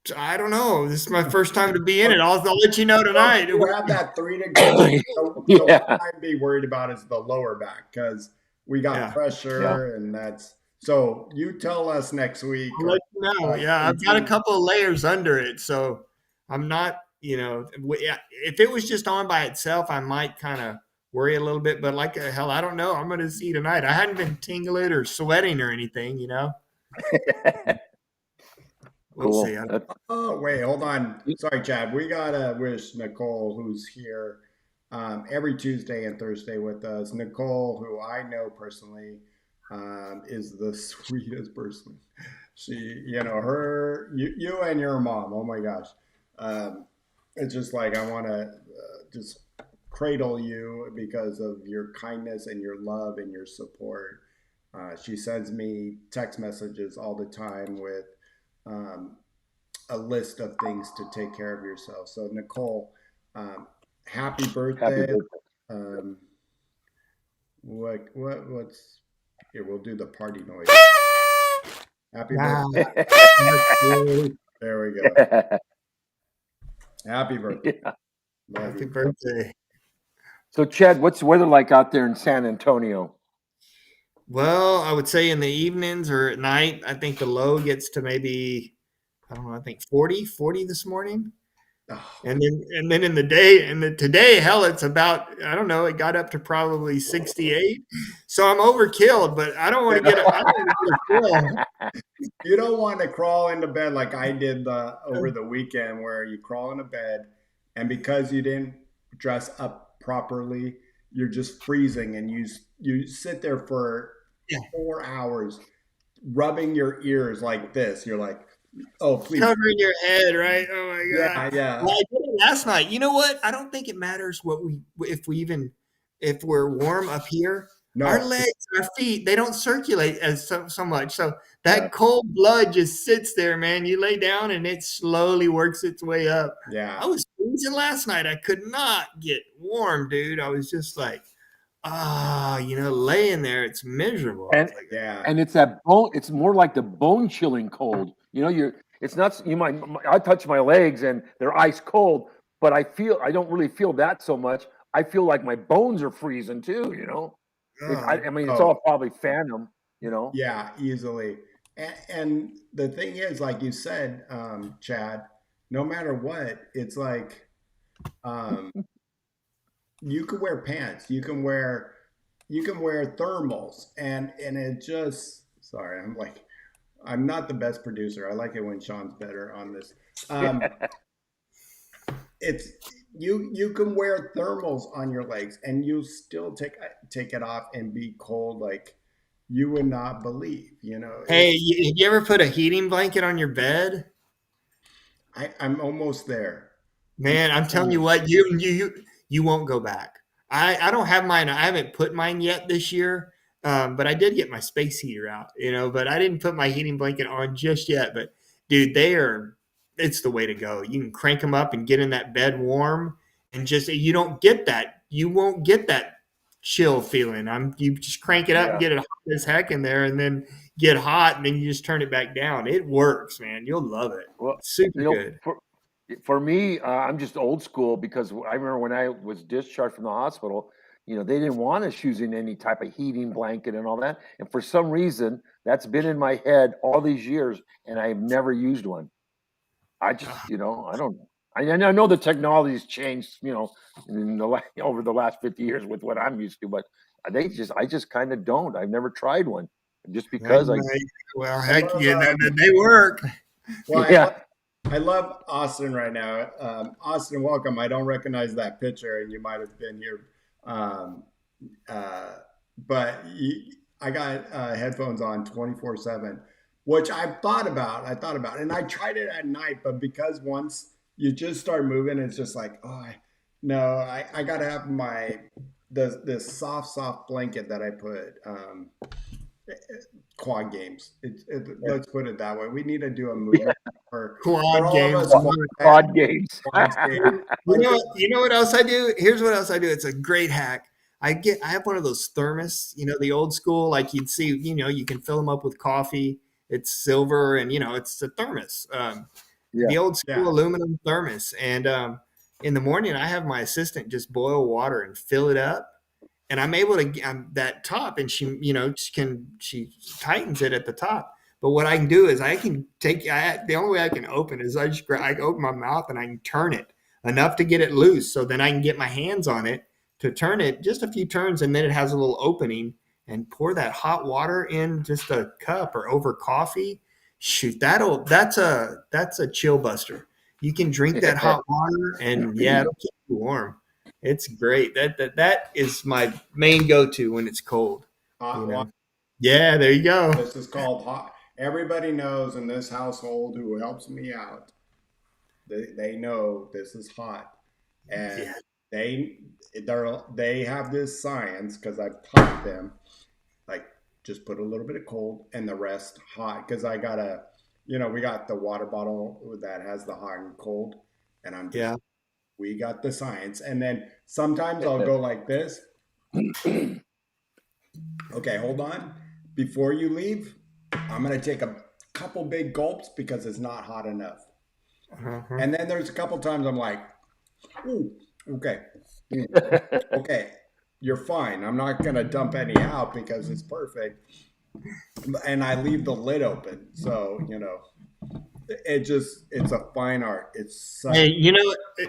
so I don't know. This is my first time to be in it. I'll let you know Well, tonight. you have that 3 degree. The one Yeah, I'd be worried about is the lower back because we got Yeah, yeah. pressure, and that's so. You tell us next week, I'll or let you know. Yeah, and I've got a see. couple of layers under it, so I'm not. Yeah, if it was just on by itself, I might kind of worry a little bit. But like hell, I don't know. I'm going to see tonight. I hadn't been tingling or sweating or anything. We'll see. Cool. That, Oh, wait, hold on. Sorry, Chad. We gotta wish Nicole, who's here every Tuesday and Thursday with us. Nicole, who I know personally, is the sweetest person. She, you and your mom. Oh my gosh, um, it's just like I want to just cradle you because of your kindness and your love and your support. She sends me text messages all the time with um, a list of things to take care of yourself. So Nicole, um, happy happy birthday. birthday. Um, what's here? We'll do the party noise. Happy Yeah, birthday. that's good. There we go. Happy birthday. Yeah. Love Happy you. birthday. So, Chad, what's the weather like out there in San Antonio? Well, I would say in the evenings or at night, I think the low gets to maybe, I don't know, I think 40 this morning. Oh, And then in the day, today, hell, it's about, I don't know, it got up to probably 68. So I'm overkilled, but I don't want to I don't want to get a chill. you don't want to crawl into bed like I did over the weekend, where you crawl into bed, and because you didn't dress up properly, you're just freezing, and you sit there for Yeah. 4 hours rubbing your ears like this. You're like, oh please, Covering your head, right? Oh my God. yeah, yeah, Well, I did it last night. You know what? I don't think it matters if we're warm up here. Our no, legs, our feet, they don't circulate as so much. So Yeah. that cold blood just sits there, man. You lay down and it slowly works its way up. yeah, I was freezing last night. I could not get warm, dude. I was just like, laying there. It's miserable. I And was like, yeah, and it's that bone. It's more like the bone chilling cold. You're. It's not. You might. I touch my legs and they're ice cold, but I don't really feel that so much. I feel like my bones are freezing too. I mean, it's oh, all probably phantom. You know. yeah, easily. And the thing is, like you said, Chad, no matter what, it's like um, you can wear pants, you can wear thermals, and it just sorry, I'm not the best producer. I like it when Sean's better on this. Um, it's you can wear thermals on your legs, and you still take it off and be cold like you would not believe. hey, have you ever put a heating blanket on your bed? I'm almost there. Man, I'm telling you what, you won't go back. I don't have mine. I haven't put mine yet this year, but I did get my space heater out. But I didn't put my heating blanket on just yet. But dude, it's the way to go. You can crank them up and get in that bed warm, and just you don't get that. You won't get that chill feeling. You just crank it up and Yeah. get it hot as heck in there, and then get hot, and then you just turn it back down. It works, man. You'll love it. Well, Super good. for me, I'm just old school because I remember when I was discharged from the hospital. They didn't want us using any type of heating blanket and all that, and for some reason, that's been in my head all these years, and I've never used one. I just, I don't. I know the technology's changed, over the last 50 years with what I'm used to, but I just kind of don't. I've never tried one, just because Well, I heck, love, yeah, they work. well, yeah. I love Austin right now. Austin, welcome. I don't recognize that picture, and you might have been here. Um, but I got headphones on 24/7, which and I tried it at night, but because once you just start moving, it's just like, no, I got to have this soft blanket that I put. Quad games. Let's put it that way. We need to do a movie for Quad all of games. us Odd games. quad games. You know what else I do? Here's what else I do. It's a great hack. I have one of those thermos, the old school, like you'd see, you can fill them up with coffee. It's silver and, it's a thermos. Yeah. The old school Yeah. aluminum thermos. And in the morning, I have my assistant just boil water and fill it up. And I'm able to that top, and she tightens it at the top. But what I can do is I can the only way I can open is I open my mouth and I can turn it enough to get it loose, so then I can get my hands on it to turn it just a few turns, and then it has a little opening, and pour that hot water in just a cup or over coffee. Shoot, that's a chill buster. You can drink that hot water, and yeah, it'll keep you warm. It's great. That is my main go-to when it's cold. Hot water. Yeah, there you go. This is called hot. Everybody knows in this household who helps me out. They know this is hot, and they have this science because I've taught them. Like, just put a little bit of cold and the rest hot, because I gotta, we got the water bottle that has the hot and cold, and we got the science. And then sometimes I'll go like this. Okay, hold on. Before you leave, I'm going to take a couple big gulps because it's not hot enough. And then there's a couple times I'm like, ooh, Okay. Okay. You're fine. I'm not going to dump any out because it's perfect. And I leave the lid open. So, it's a fine art. It's such, Hey,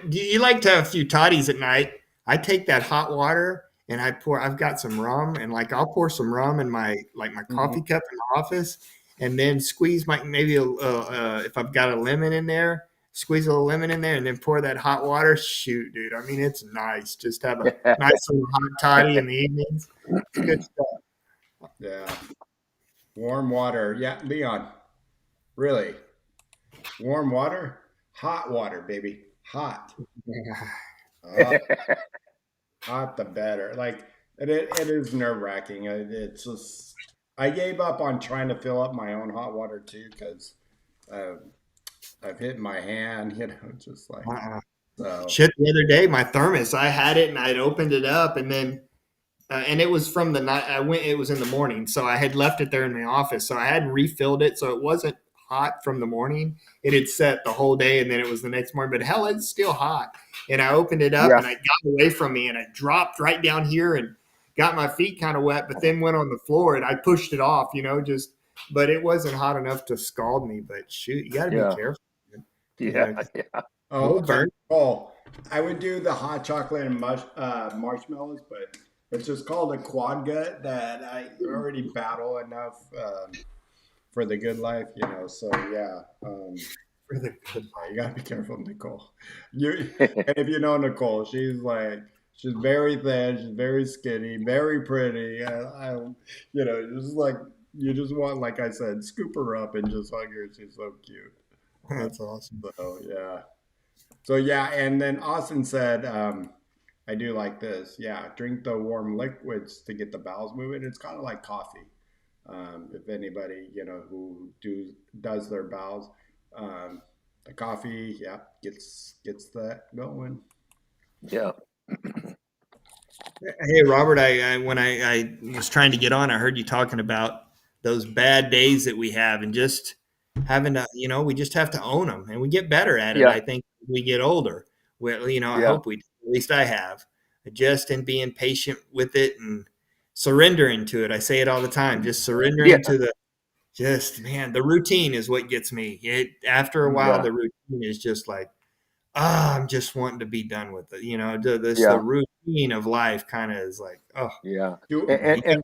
do you like to have a few toddies at night? I take that hot water and I've got some rum and like I'll pour some rum in my Mhm. coffee cup in the office and then squeeze if I've got a lemon in there, squeeze a little lemon in there and then pour that hot water. Shoot, dude. I mean, it's nice. Just have a nice little hot toddy in the evenings. It's good stuff. yeah. Warm water. Yeah, Leon. Really? Warm water? Hot water, baby. Hot. Uh, hot the better. Like it is nerve wracking. It's just I gave up on trying to fill up my own hot water too because uh, I've hit my hand. Just like Uh-uh. so. Shit, the other day, my thermos, I had it and I'd opened it up and it was from the night I went. It was in the morning, so I had left it there in the office. So I hadn't refilled it, so it wasn't hot from the morning. It had set the whole day, and then it was the next morning. But hell, it's still hot. And I opened it up, Yeah. and I got away from me, and I dropped right down here and got my feet kind of wet. But then went on the floor, and I pushed it off. Just. But it wasn't hot enough to scald me. But shoot, you got to be Yeah. careful. Yeah. Because Yeah. Oh, it'll burn. oh, I would do the hot chocolate and marshmallows, but it's just called a quad gut that I already battle enough for the good life. So yeah. For the good. Yeah, you gotta be careful, Nicole. And if you know Nicole, she's very thin, she's very skinny, very pretty. Just like you just want, like I said, scoop her up and just hug her. She's so cute. Uh, That's awesome. so yeah, and then Austin said, I do like this. Yeah, drink the warm liquids to get the bowels moving. It's kind of like coffee. If anybody who does their bowels, um, the coffee, yeah, gets that going. Yeah. Hey Robert, when I was trying to get on, I heard you talking about those bad days that we have, and just having to, we just have to own them, and we get better at it. Yeah. I think as we get older. Well, I Yeah. hope we, at least I have, just in being patient with it and surrendering to it. I say it all the time, just surrendering Yeah. to man, the routine is what gets me. After a while, Yeah. the routine is just like, I'm just wanting to be done with it. The Yeah. routine of life kind of is like, oh, Yeah. Do And, yeah,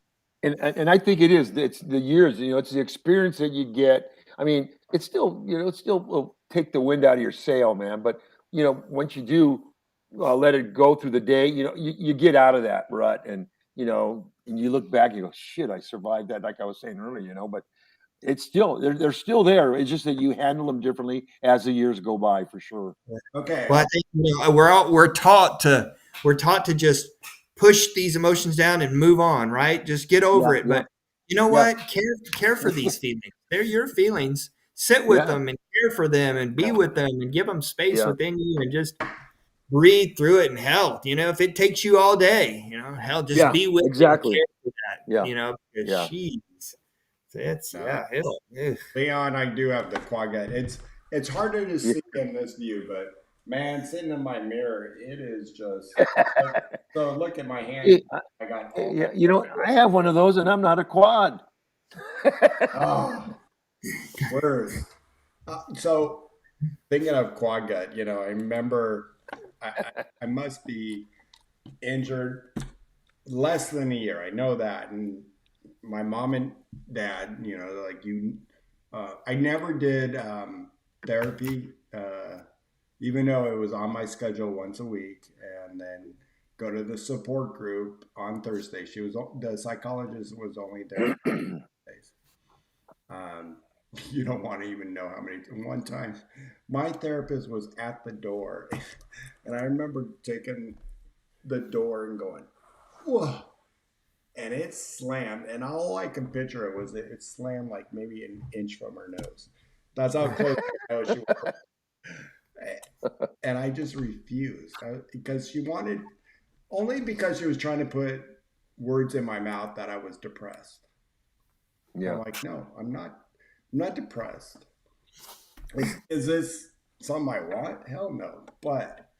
and and I think it is. It's the years. It's the experience that you get. I mean, it still will take the wind out of your sail, man. But once you do let it go through the day, you get out of that rut, and you look back, and you go, shit, I survived that. Like I was saying earlier, but it's still they're still there. It's just that you handle them differently as the years go by, for sure. okay. well, I think we're taught to just push these emotions down and move on, right? Just get Yeah. over it. Yeah. But you know Yeah. what? Care for these feelings. They're your feelings. Sit with Yeah. them and care for them and be Yeah. with them and give them space Yeah. within you and just breathe through it. And hell, if it takes you all day, hell, just Yeah. be with it and Exactly. care for that. Yeah. Because Yeah. it's Uh, it'll. Leon, I do have the quad gut. It's harder to Yeah. see in this view, but man, sitting in my mirror, it is just. So look at my hand. I got all Yeah, that. I have one of those, and I'm not a quad. Oh, worse. So thinking of quad gut, I remember I must be injured less than a year. I know that, and my mom and dad, like I never did therapy, even though it was on my schedule once a week, and then go to the support group on Thursday. The psychologist was only there days. Um, you don't want to even know how many. One time, my therapist was at the door, and I remember taking the door and going, "Whoa!" And it slammed, and all I can picture it slammed like maybe an inch from her nose. That's how close I know she was. And I just refused because she wanted, only because she was trying to put words in my mouth that I was depressed. I'm Yeah. like, no, I'm not. I'm not depressed. Is this something I want? Hell no. But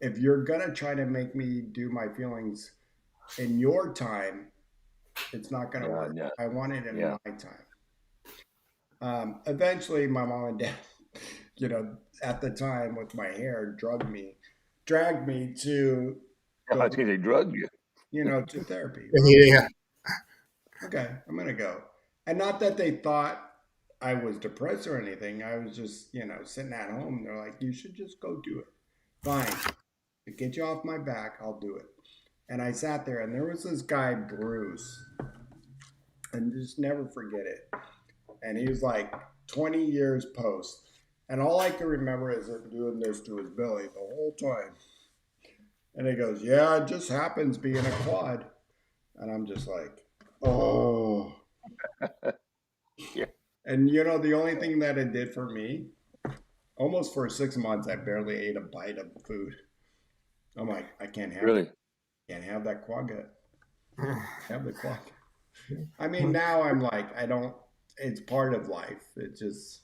if you're gonna try to make me do my feelings in your time, it's not gonna Yeah, work. yeah, I want it in yeah. my time. Eventually, my mom and dad, at the time with my hair, dragged me to I go, was gonna say drug you. to therapy. Well, Yeah. okay, I'm gonna go. And not that they thought I was depressed or anything. I was just, sitting at home. They're like, you should just go do it. Fine. To get you off my back, I'll do it. And I sat there, and there was this guy, Bruce, and just never forget it. And he was like 20 years post. And all I can remember is him doing this to his belly the whole time. And he goes, yeah, it just happens being a quad. And I'm just like, oh. Yeah. And the only thing that it did for me, almost for 6 months, I barely ate a bite of food. I'm like, I Really? can't have that quad gut. Have the quad. I mean, now I'm like, I don't. It's part of life. It just,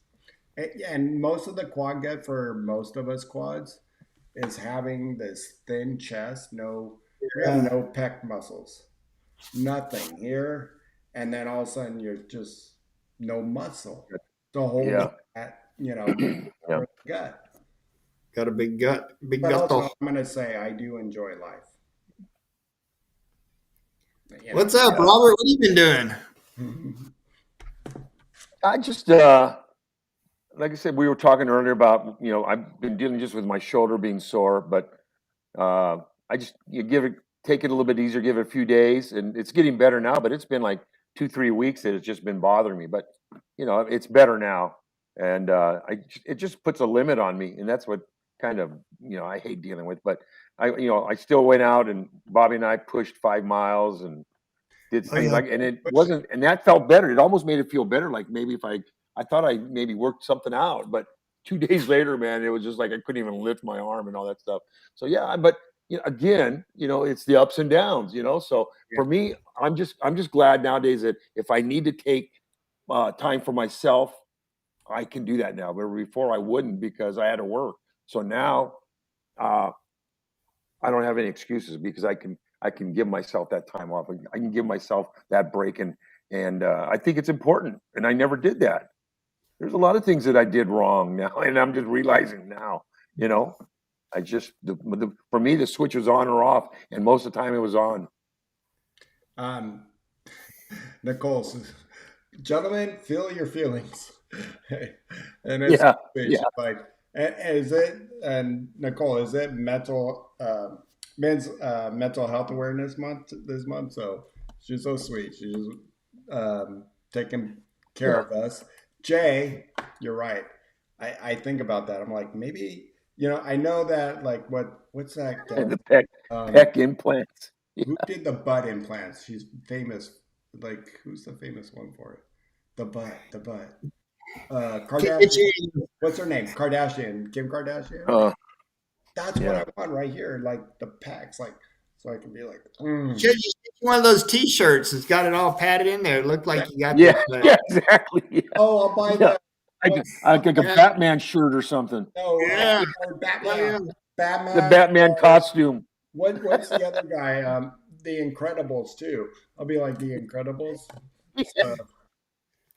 and most of the quad gut for most of us quads is having this thin chest. We have Yeah. no pec muscles, nothing here, and then all of a sudden you're just no muscle to hold Yeah. that, Yeah. for the gut. Got a big gut, big But also, guttle. I'm gonna say I do enjoy life. What's up, Robert? What have you been doing? I just like I said, we were talking earlier about, I've been dealing just with my shoulder being sore, but I just take it a little bit easier, give it a few days, and it's getting better now. But it's been like 2, 3 weeks that it's just been bothering me. But it's better now, and it just puts a limit on me, and that's what kind of I hate dealing with. But I still went out, and Bobby and I pushed 5 miles and did Oh things yeah. like, and it wasn't, and that felt better. It almost made it feel better, like maybe if I thought I maybe worked something out, but 2 days later, man, it was just like I couldn't even lift my arm and all that stuff. So yeah, but again, it's the ups and downs. So Yeah. for me, I'm just glad nowadays that if I need to take time for myself, I can do that now. But before I wouldn't because I had to work. So now uh, I don't have any excuses because I can give myself that time off. I can give myself that break, and I think it's important. And I never did that. There's a lot of things that I did wrong now, and I'm just realizing now. You know, I just for me the switch was on or off, and most of the time it was on. um, Nicole says, gentlemen, feel your feelings. And it's Yeah, yeah. like, is it, and Nicole, is it men's mental health awareness month this month? So she's so sweet. She's taking care Yeah. of us. Jay, you're right. I think about that. I'm like, maybe, I know that, like, what's that And gal? the pec Um, pec implants. who did the butt implants? She's famous. Like, who's the famous one for it? The butt. Kardashian. What's her name? Kardashian. Kim Kardashian. Uh, That's what yeah. I want right here. Like the packs, like so I can be like, Should you get one of those T-shirts that's got it all padded in there? It looked like you got Yeah, the yeah, exactly. Yeah, oh, I'll buy yeah. that. Like a yeah, Batman shirt or something. No, yeah, or oh, yeah. The Batman. Batman costume. What's the other guy? The Incredibles too. I'll be like the Incredibles. So,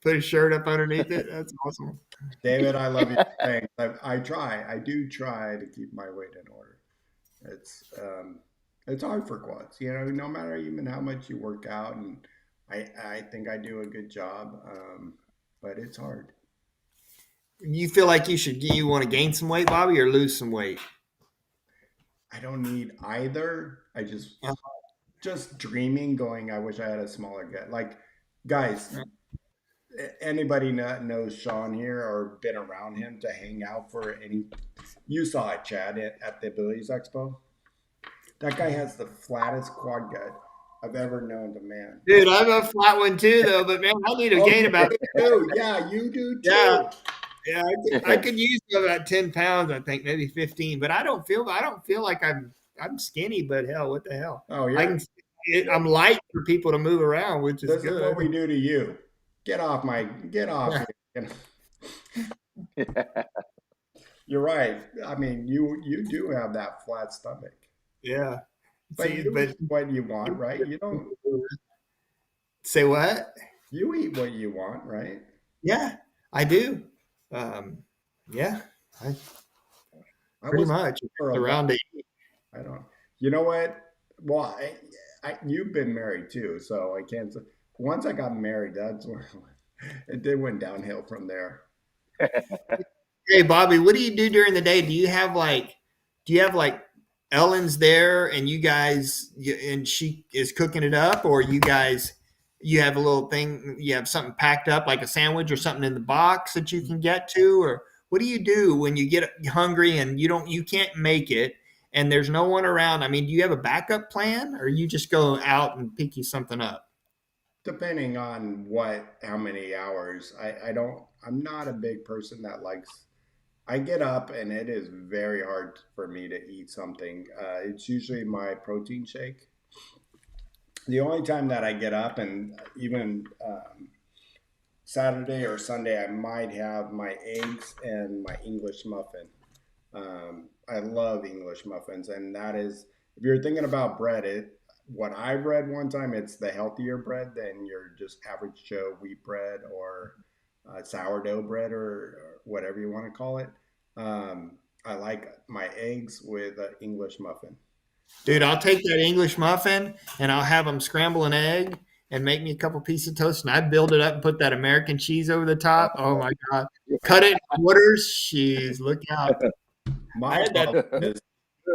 Put a shirt up underneath it. That's awesome. David, I love you. Thanks. I try. I do try to keep my weight in order. It's hard for quads. No matter even how much you work out, and I think I do a good job. But it's hard. You feel like you want to gain some weight, Bobby, or lose some weight? I don't need either. I Uh, just dreaming, going, I wish I had a smaller gut. Like, guys, anybody knows Sean here or been around him to hang out for any? You saw it, Chad, at the Abilities Expo. That guy has the flattest quad gut I've ever known to man. Dude, I'm a flat one too, though. But man, I need to Oh, gain you about. do too. Yeah, you do Yeah, too. yeah. I could use about 10 pounds. I think maybe 15. But I don't feel like I'm skinny. But hell, what the hell? Oh, I can. I'm light for people to move around, which is this is what good. we do to you. Get off Yeah. me. You're right. I mean, you do have that flat stomach, Yeah. but See, you but eat what you want, right? You don't. say what? You eat what you want, right? Yeah, I do. Um, yeah, I I pretty was much for a long. around it. I don't. You know what? Well, you've been married too, so I can't. Once I got married, that's where it did went downhill from there. Hey, Bobby, what do you do during the day? Do you have like Ellen's there and and she is cooking it up, or you have a little thing, you have something packed up like a sandwich or something in the box that you can get to, or what do you do when you get hungry and you can't make it and there's no one around? I mean, do you have a backup plan or you just go out and pick you something up? Depending on how many hours. I don't. I'm not a big person that likes. I get up and it is very hard for me to eat something. It's usually my protein shake. The only time that I get up, and even Saturday or Sunday, I might have my eggs and my English muffin. I love English muffins, and that is if you're thinking about bread, what I've read one time, it's the healthier bread than your just average Joe wheat bread or sourdough bread or whatever you want to call it. I like my eggs with an English muffin. Dude, I'll take that English muffin and I'll have them scramble an egg and make me a couple pieces of toast and I build it up and put that American cheese over the top. Oh my God. Cut it in quarters. Jeez, look out. I My had that problem is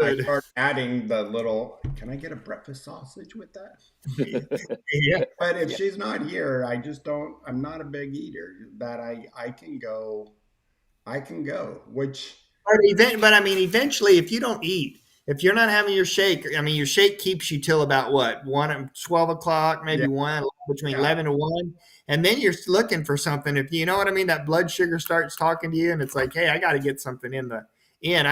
I good. start adding the little. Can I get a breakfast sausage with that? Yeah. But if Yeah. she's not here, I just don't. I'm not a big eater. That I can go. I can go. Which But I mean, eventually, if you don't eat, if you're not having your shake, I mean, your shake keeps you till about what, 12 o'clock, yeah, maybe one, between yeah. 11 to 1. And then you're looking for something. If you know what I mean, that blood sugar starts talking to you and it's like, hey, I got to get something in. I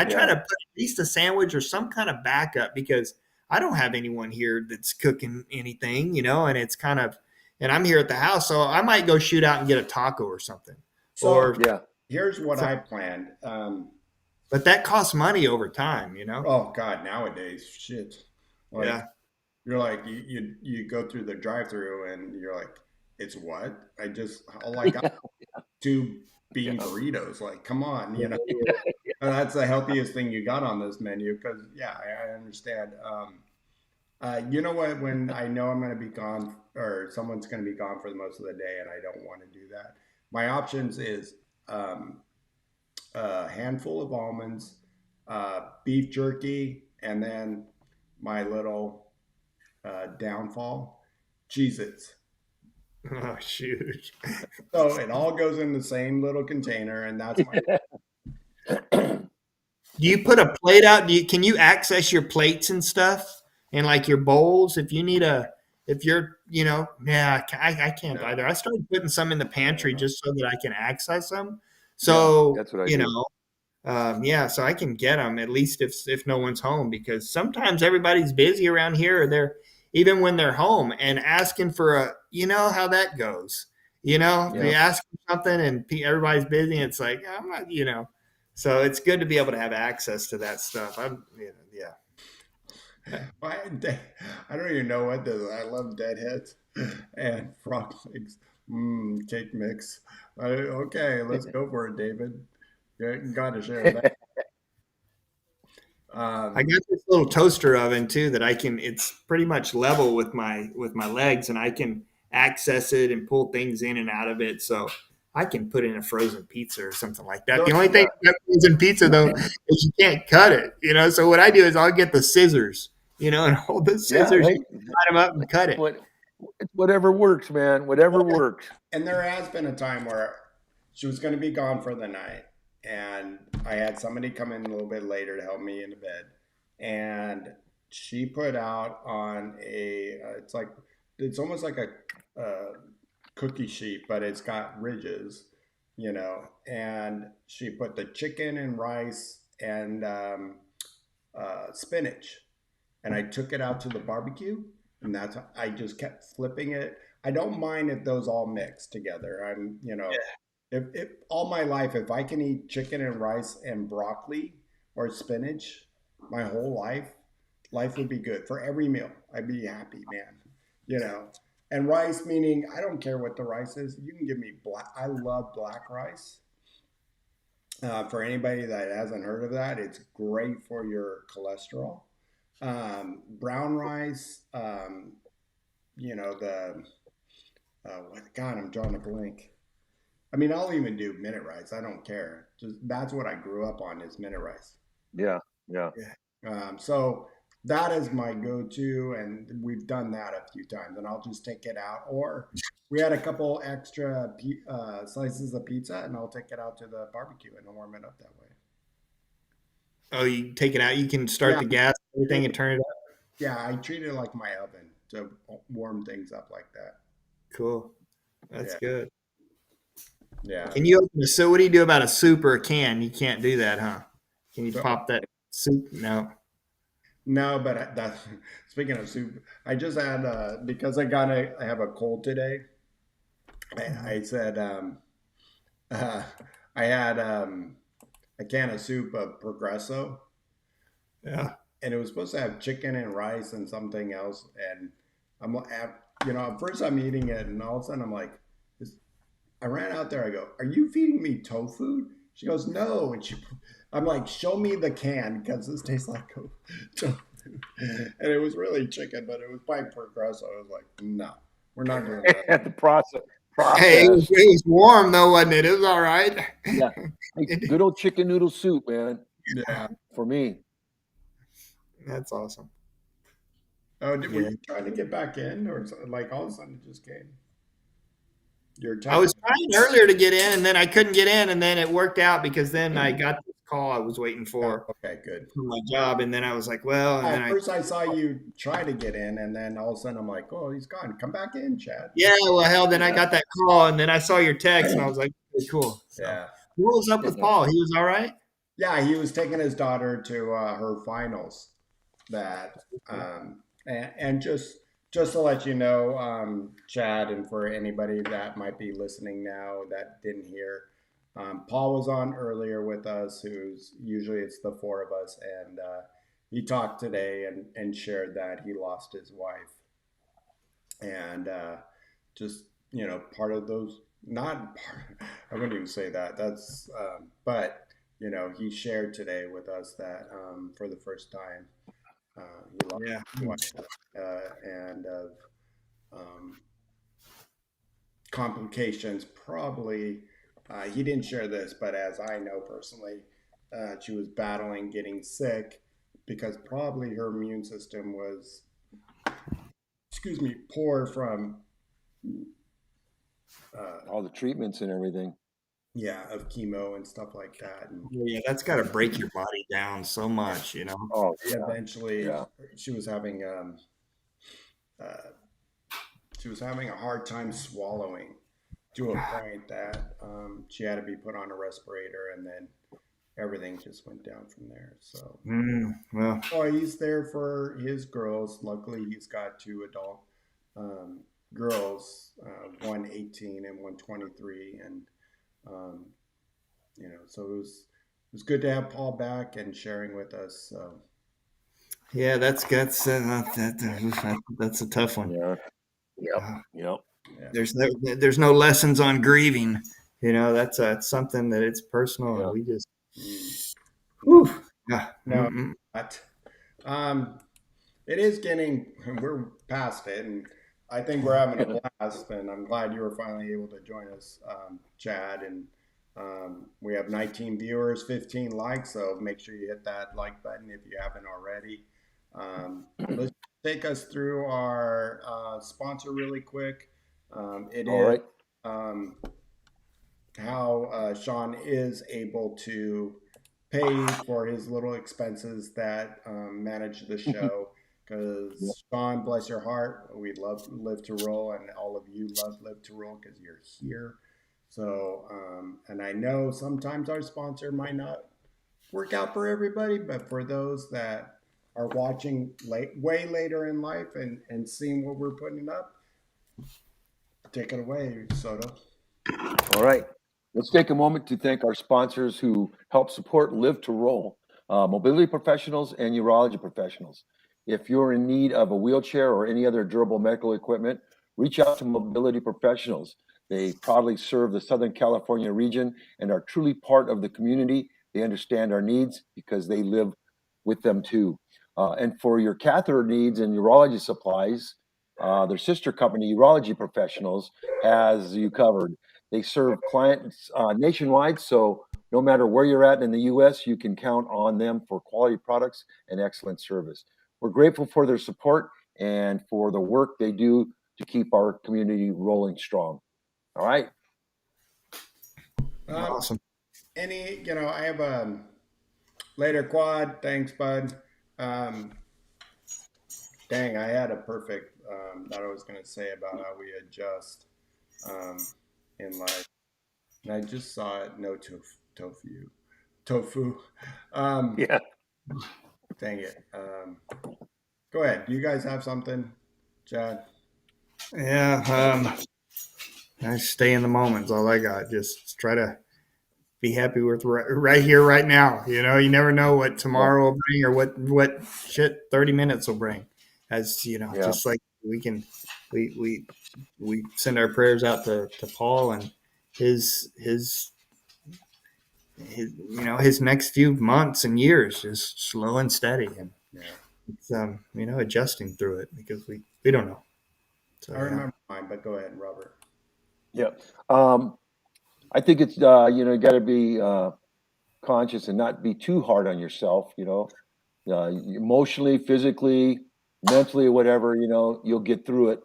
try Yeah. to put at least a sandwich or some kind of backup because I don't have anyone here that's cooking anything, and it's and I'm here at the house. So I might go shoot out and get a taco or something. So Or, Yeah. here's what so, I planned. but that costs money over time. Oh God, nowadays, shit. Like Yeah. you're like you go through the drive-through and you're like, it's what? All I got two bean Yeah. burritos. Like, come on, And that's the healthiest thing you got on this menu because yeah, I understand. You know what? When I know I'm going to be gone or someone's going to be gone for the most of the day, and I don't want to do that, my options is um, a handful of almonds, beef jerky, and then my little downfall, Cheez-Its. Oh shoot. So it all goes in the same little container, and that's my. Do you put a plate out? Can you access your plates and stuff and like your bowls if you need if you're, yeah, I can't No, either. I started putting some in the pantry no. just so that I can access them. Yeah. So, That's what I do. yeah, so I can get them at least if no one's home because sometimes everybody's busy around here or they're even when they're home and asking for you know how that goes. Yeah. They ask for something and everybody's busy. And it's like, I'm not. So it's good to be able to have access to that stuff. Yeah. I don't even know what this. I love deadheads and frog legs. Cake mix. Okay, let's go for it, David. Got to share that. I Um, got this little toaster oven too that it's pretty much level with my legs and I can access it and pull things in and out of it. So I can put in a frozen pizza or something like that. so The only thing about frozen pizza though is you can't cut it. So what I do is I'll get the scissors, and hold the Yeah. scissors, Hey, line them up and cut it. what, whatever works, man. Whatever works. and there has been a time where she was going to be gone for the night, and I had somebody come in a little bit later to help me into bed, and she put out on it's almost like a cookie sheet, but it's got ridges, and she put the chicken and rice and spinach, and I took it out to the barbecue, and I just kept flipping it. I don't mind if those all mix together. I'm. if all my life, if I can eat chicken and rice and broccoli or spinach my whole life would be good for every meal. I'd be happy, man. You know, and rice meaning I don't care what the rice is. You can give me black. I love black rice. For anybody that hasn't heard of that, it's great for your cholesterol. Brown rice, you know, what, God, I'm drawing a blank. I mean, I'll even do minute rice. I don't care. Just that's what I grew up on is minute rice. Yeah, yeah. Yeah. So that is my go-to, and we've done that a few times. And I'll just take it out, or we had a couple extra slices of pizza, and I'll take it out to the barbecue and warm it up that way. Oh, you take it out. You can start Yeah, the gas, everything, and turn it up. yeah. I treat it like my oven to warm things up like that. Cool. That's Yeah, good. yeah. Can you open a so? What do you do about a soup or a can? You can't do that, huh? Can you So pop that soup? No. no, but that speaking of soup, I just had because I have a cold today. I said uh, I had a can of soup of Progresso, Yeah. and it was supposed to have chicken and rice and something else. And you know, at first I'm eating it, and all of a sudden I'm like, I ran out there. I go, "Are you feeding me tofu?" She goes, "No," and I'm like, "Show me the can because this tastes like tofu." And it was really chicken, but it was by Progresso. I was like, "No, we're not doing that." The process. Hey, it was warm though, wasn't it? It was all right. Yeah. Hey, good old chicken noodle soup, man. Yeah. For me. That's awesome. Oh, were Yeah. you trying to get back in, or like all of a sudden it just came? You're I was texting. trying earlier to get in, and then I couldn't get in, and then it worked out because then I got this call I was waiting for Okay, good. my job, and then I was like, well, and then At I, first, I saw you try to get in, and then all of a sudden, I'm like, "Oh, he's gone. Come back in, Chad." yeah, well, hell, then I got that call, and then I saw your text, and I was like, okay, cool. So, Yeah, what was up with Paul? He was all right. yeah. He was taking his daughter to her finals. That and just to let you know, Chad, and for anybody that might be listening now that didn't hear, Paul was on earlier with us. Who's usually it's the four of us, and he talked today and shared that he lost his wife, and just you know part of those not part, I wouldn't even say that that's but you know he shared today with us that for the first time he lost Yeah. his wife and of um, complications probably he didn't share this but as I know personally she was battling getting sick because probably her immune system was excuse me poor from All the treatments and everything. yeah of chemo and stuff like that and Yeah, that's got to break your body down so much, you know. Oh, yeah. eventually Yeah. she was having uh, she was having a hard time swallowing to a point that she had to be put on a respirator and then everything just went down from there so Well, oh he's there for his girls luckily he's got two adult girls one 18 and one 23 and um, you know so it was good to have Paul back and sharing with us so yeah, that's a tough one. Yeah. Yep. Uh, Yep. yeah there's no lessons on grieving. You know, that's something that it's personal, and Yeah. we just, no whew, yeah, no but it is getting we're past it and I think we're having a blast and I'm glad you were finally able to join us Chad and we have 19 viewers 15 likes so make sure you hit that like button if you haven't already let's take us through our sponsor really quick it All is right. how Sean is able to pay for his little expenses that manage the show. Because Sean, bless your heart, we love Live to Roll, and all of you love Live to Roll because you're here. So, and I know sometimes our sponsor might not work out for everybody, but for those that are watching way later in life and seeing what we're putting up, take it away, Soto. All right. Let's take a moment to thank our sponsors who help support Live to Roll, mobility professionals and urology professionals. If you're in need of a wheelchair or any other durable medical equipment, reach out to mobility professionals. They proudly serve the Southern California region and are truly part of the community. They understand our needs because they live with them too. And for your catheter needs and urology supplies, their sister company, Urology Professionals, has you covered. They serve clients nationwide, so no matter where you're at in the U.S., you can count on them for quality products and excellent service. We're grateful for their support and for the work they do to keep our community rolling strong. All right. Awesome. I have a later quad. Thanks, bud. Um, Dang, I had a perfect that I was going to say about how we adjust um, in life. And I just saw it. No tofu. Um, Yeah. Dang it. Go ahead. Do you guys have something, Chad? Yeah. I stay in the moment is all I got. Just try to be happy with right here, right now. You know, you never know what Yeah. tomorrow will bring or what shit 30 minutes will bring. As you know, Yeah. just like we send our prayers out to Paul and his his next few months and years is slow and steady, and Yeah. it's adjusting through it because we don't know. So I remember mine, but go ahead, Robert. Yeah. I think it's, you got to be conscious and not be too hard on yourself, emotionally, physically, mentally, whatever, you'll get through it.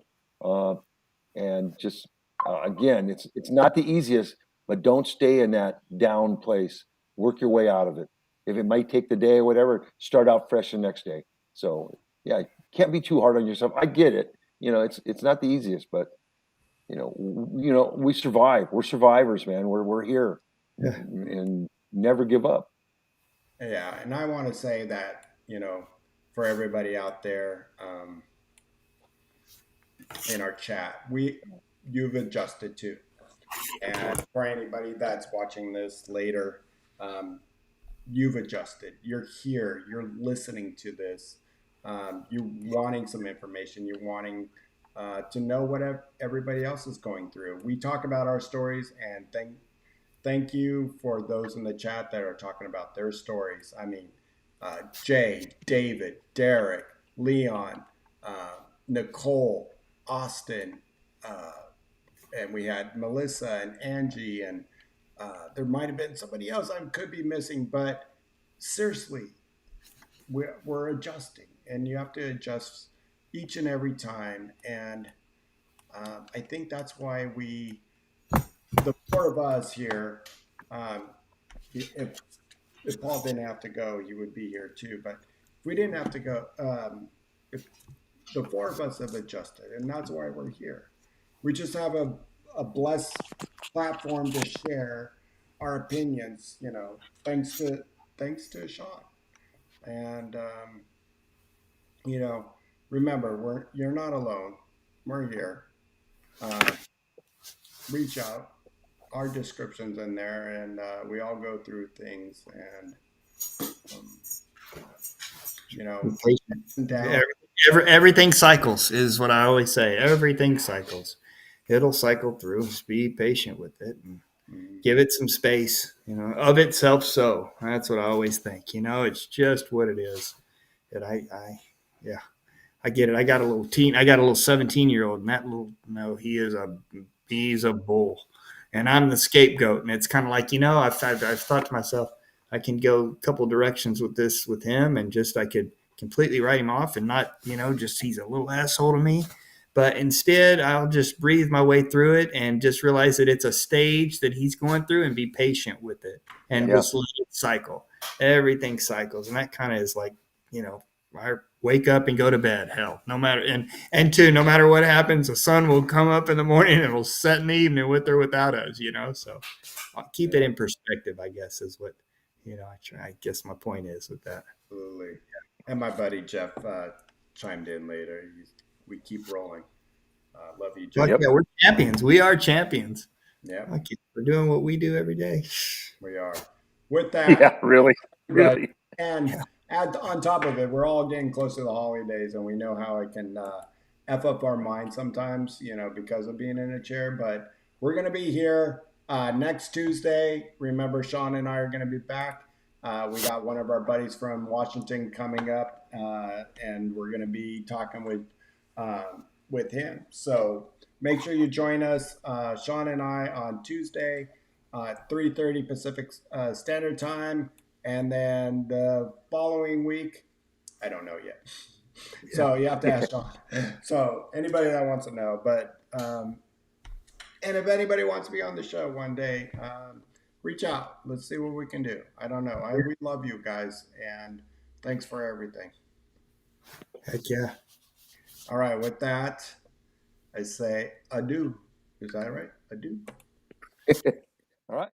And just, again, it's not the easiest, but don't stay in that down place. Work your way out of it. If it might take the day or whatever, start out fresh the next day. So yeah, can't be too hard on yourself. I get it. It's not the easiest, but we survive. We're survivors, man. We're here, yeah. and never give up. Yeah, and I want to say that for everybody out there in our chat, you've adjusted too, and for anybody that's watching this later, um, you've adjusted. You're here. You're listening to this. You're wanting some information. You're wanting to know what everybody else is going through. We talk about our stories, and thank you for those in the chat that are talking about their stories. I mean, Jay, David, Derek, Leon, Nicole, Austin, uh, and we had Melissa and Angie, and there might have been somebody else I could be missing, but seriously, we're adjusting, and you have to adjust each and every time. And I think that's why the four of us here, um, if Paul didn't have to go, you would be here too. But if we didn't have to go, if the four of us have adjusted, and that's why we're here. We just have a blessed platform to share our opinions. Thanks to Sean. And remember, you're not alone. We're here. Reach out. Our descriptions in there, and we all go through things, and down. Everything cycles is what I always say. Everything cycles. It'll cycle through. Just be patient with it and give it some space. Of itself. So that's what I always think. It's just what it is. That yeah, I get it. I got a little 17-year-old, and that little he's a bull, and I'm the scapegoat. And it's kind of like I've thought to myself, I can go a couple directions with him, and just I could completely write him off and not just he's a little asshole to me. But instead, I'll just breathe my way through it and just realize that it's a stage that he's going through and be patient with it and just let it cycle. Everything cycles, and that kind of is like I wake up and go to bed. Hell, no matter and two, no matter what happens, the sun will come up in the morning and it'll set in the evening with or without us. So I'll keep it in perspective, I guess, is what I try. I guess my point is with that. Absolutely. And my buddy Jeff chimed in later. We keep rolling. Love you, Jeff. Yeah, we're champions. We are champions. Yeah, Okay, we're doing what we do every day. we are. With that, Yeah, really, everybody, really. and on top of it, we're all getting close to the holidays, and we know how it can f up our mind sometimes, because of being in a chair. But we're gonna be here next Tuesday. Remember, Sean and I are gonna be back. We got one of our buddies from Washington coming up, and we're gonna be talking with him. So make sure you join us, Sean and I, on Tuesday, 3:30 Pacific Standard Time. And then the following week, I don't know yet. So you have to ask Sean. So anybody that wants to know, but and if anybody wants to be on the show one day, reach out. Let's see what we can do. I don't know. We love you guys, and thanks for everything. Heck yeah. All right. With that, I say adieu. Is that right? Adieu. All right.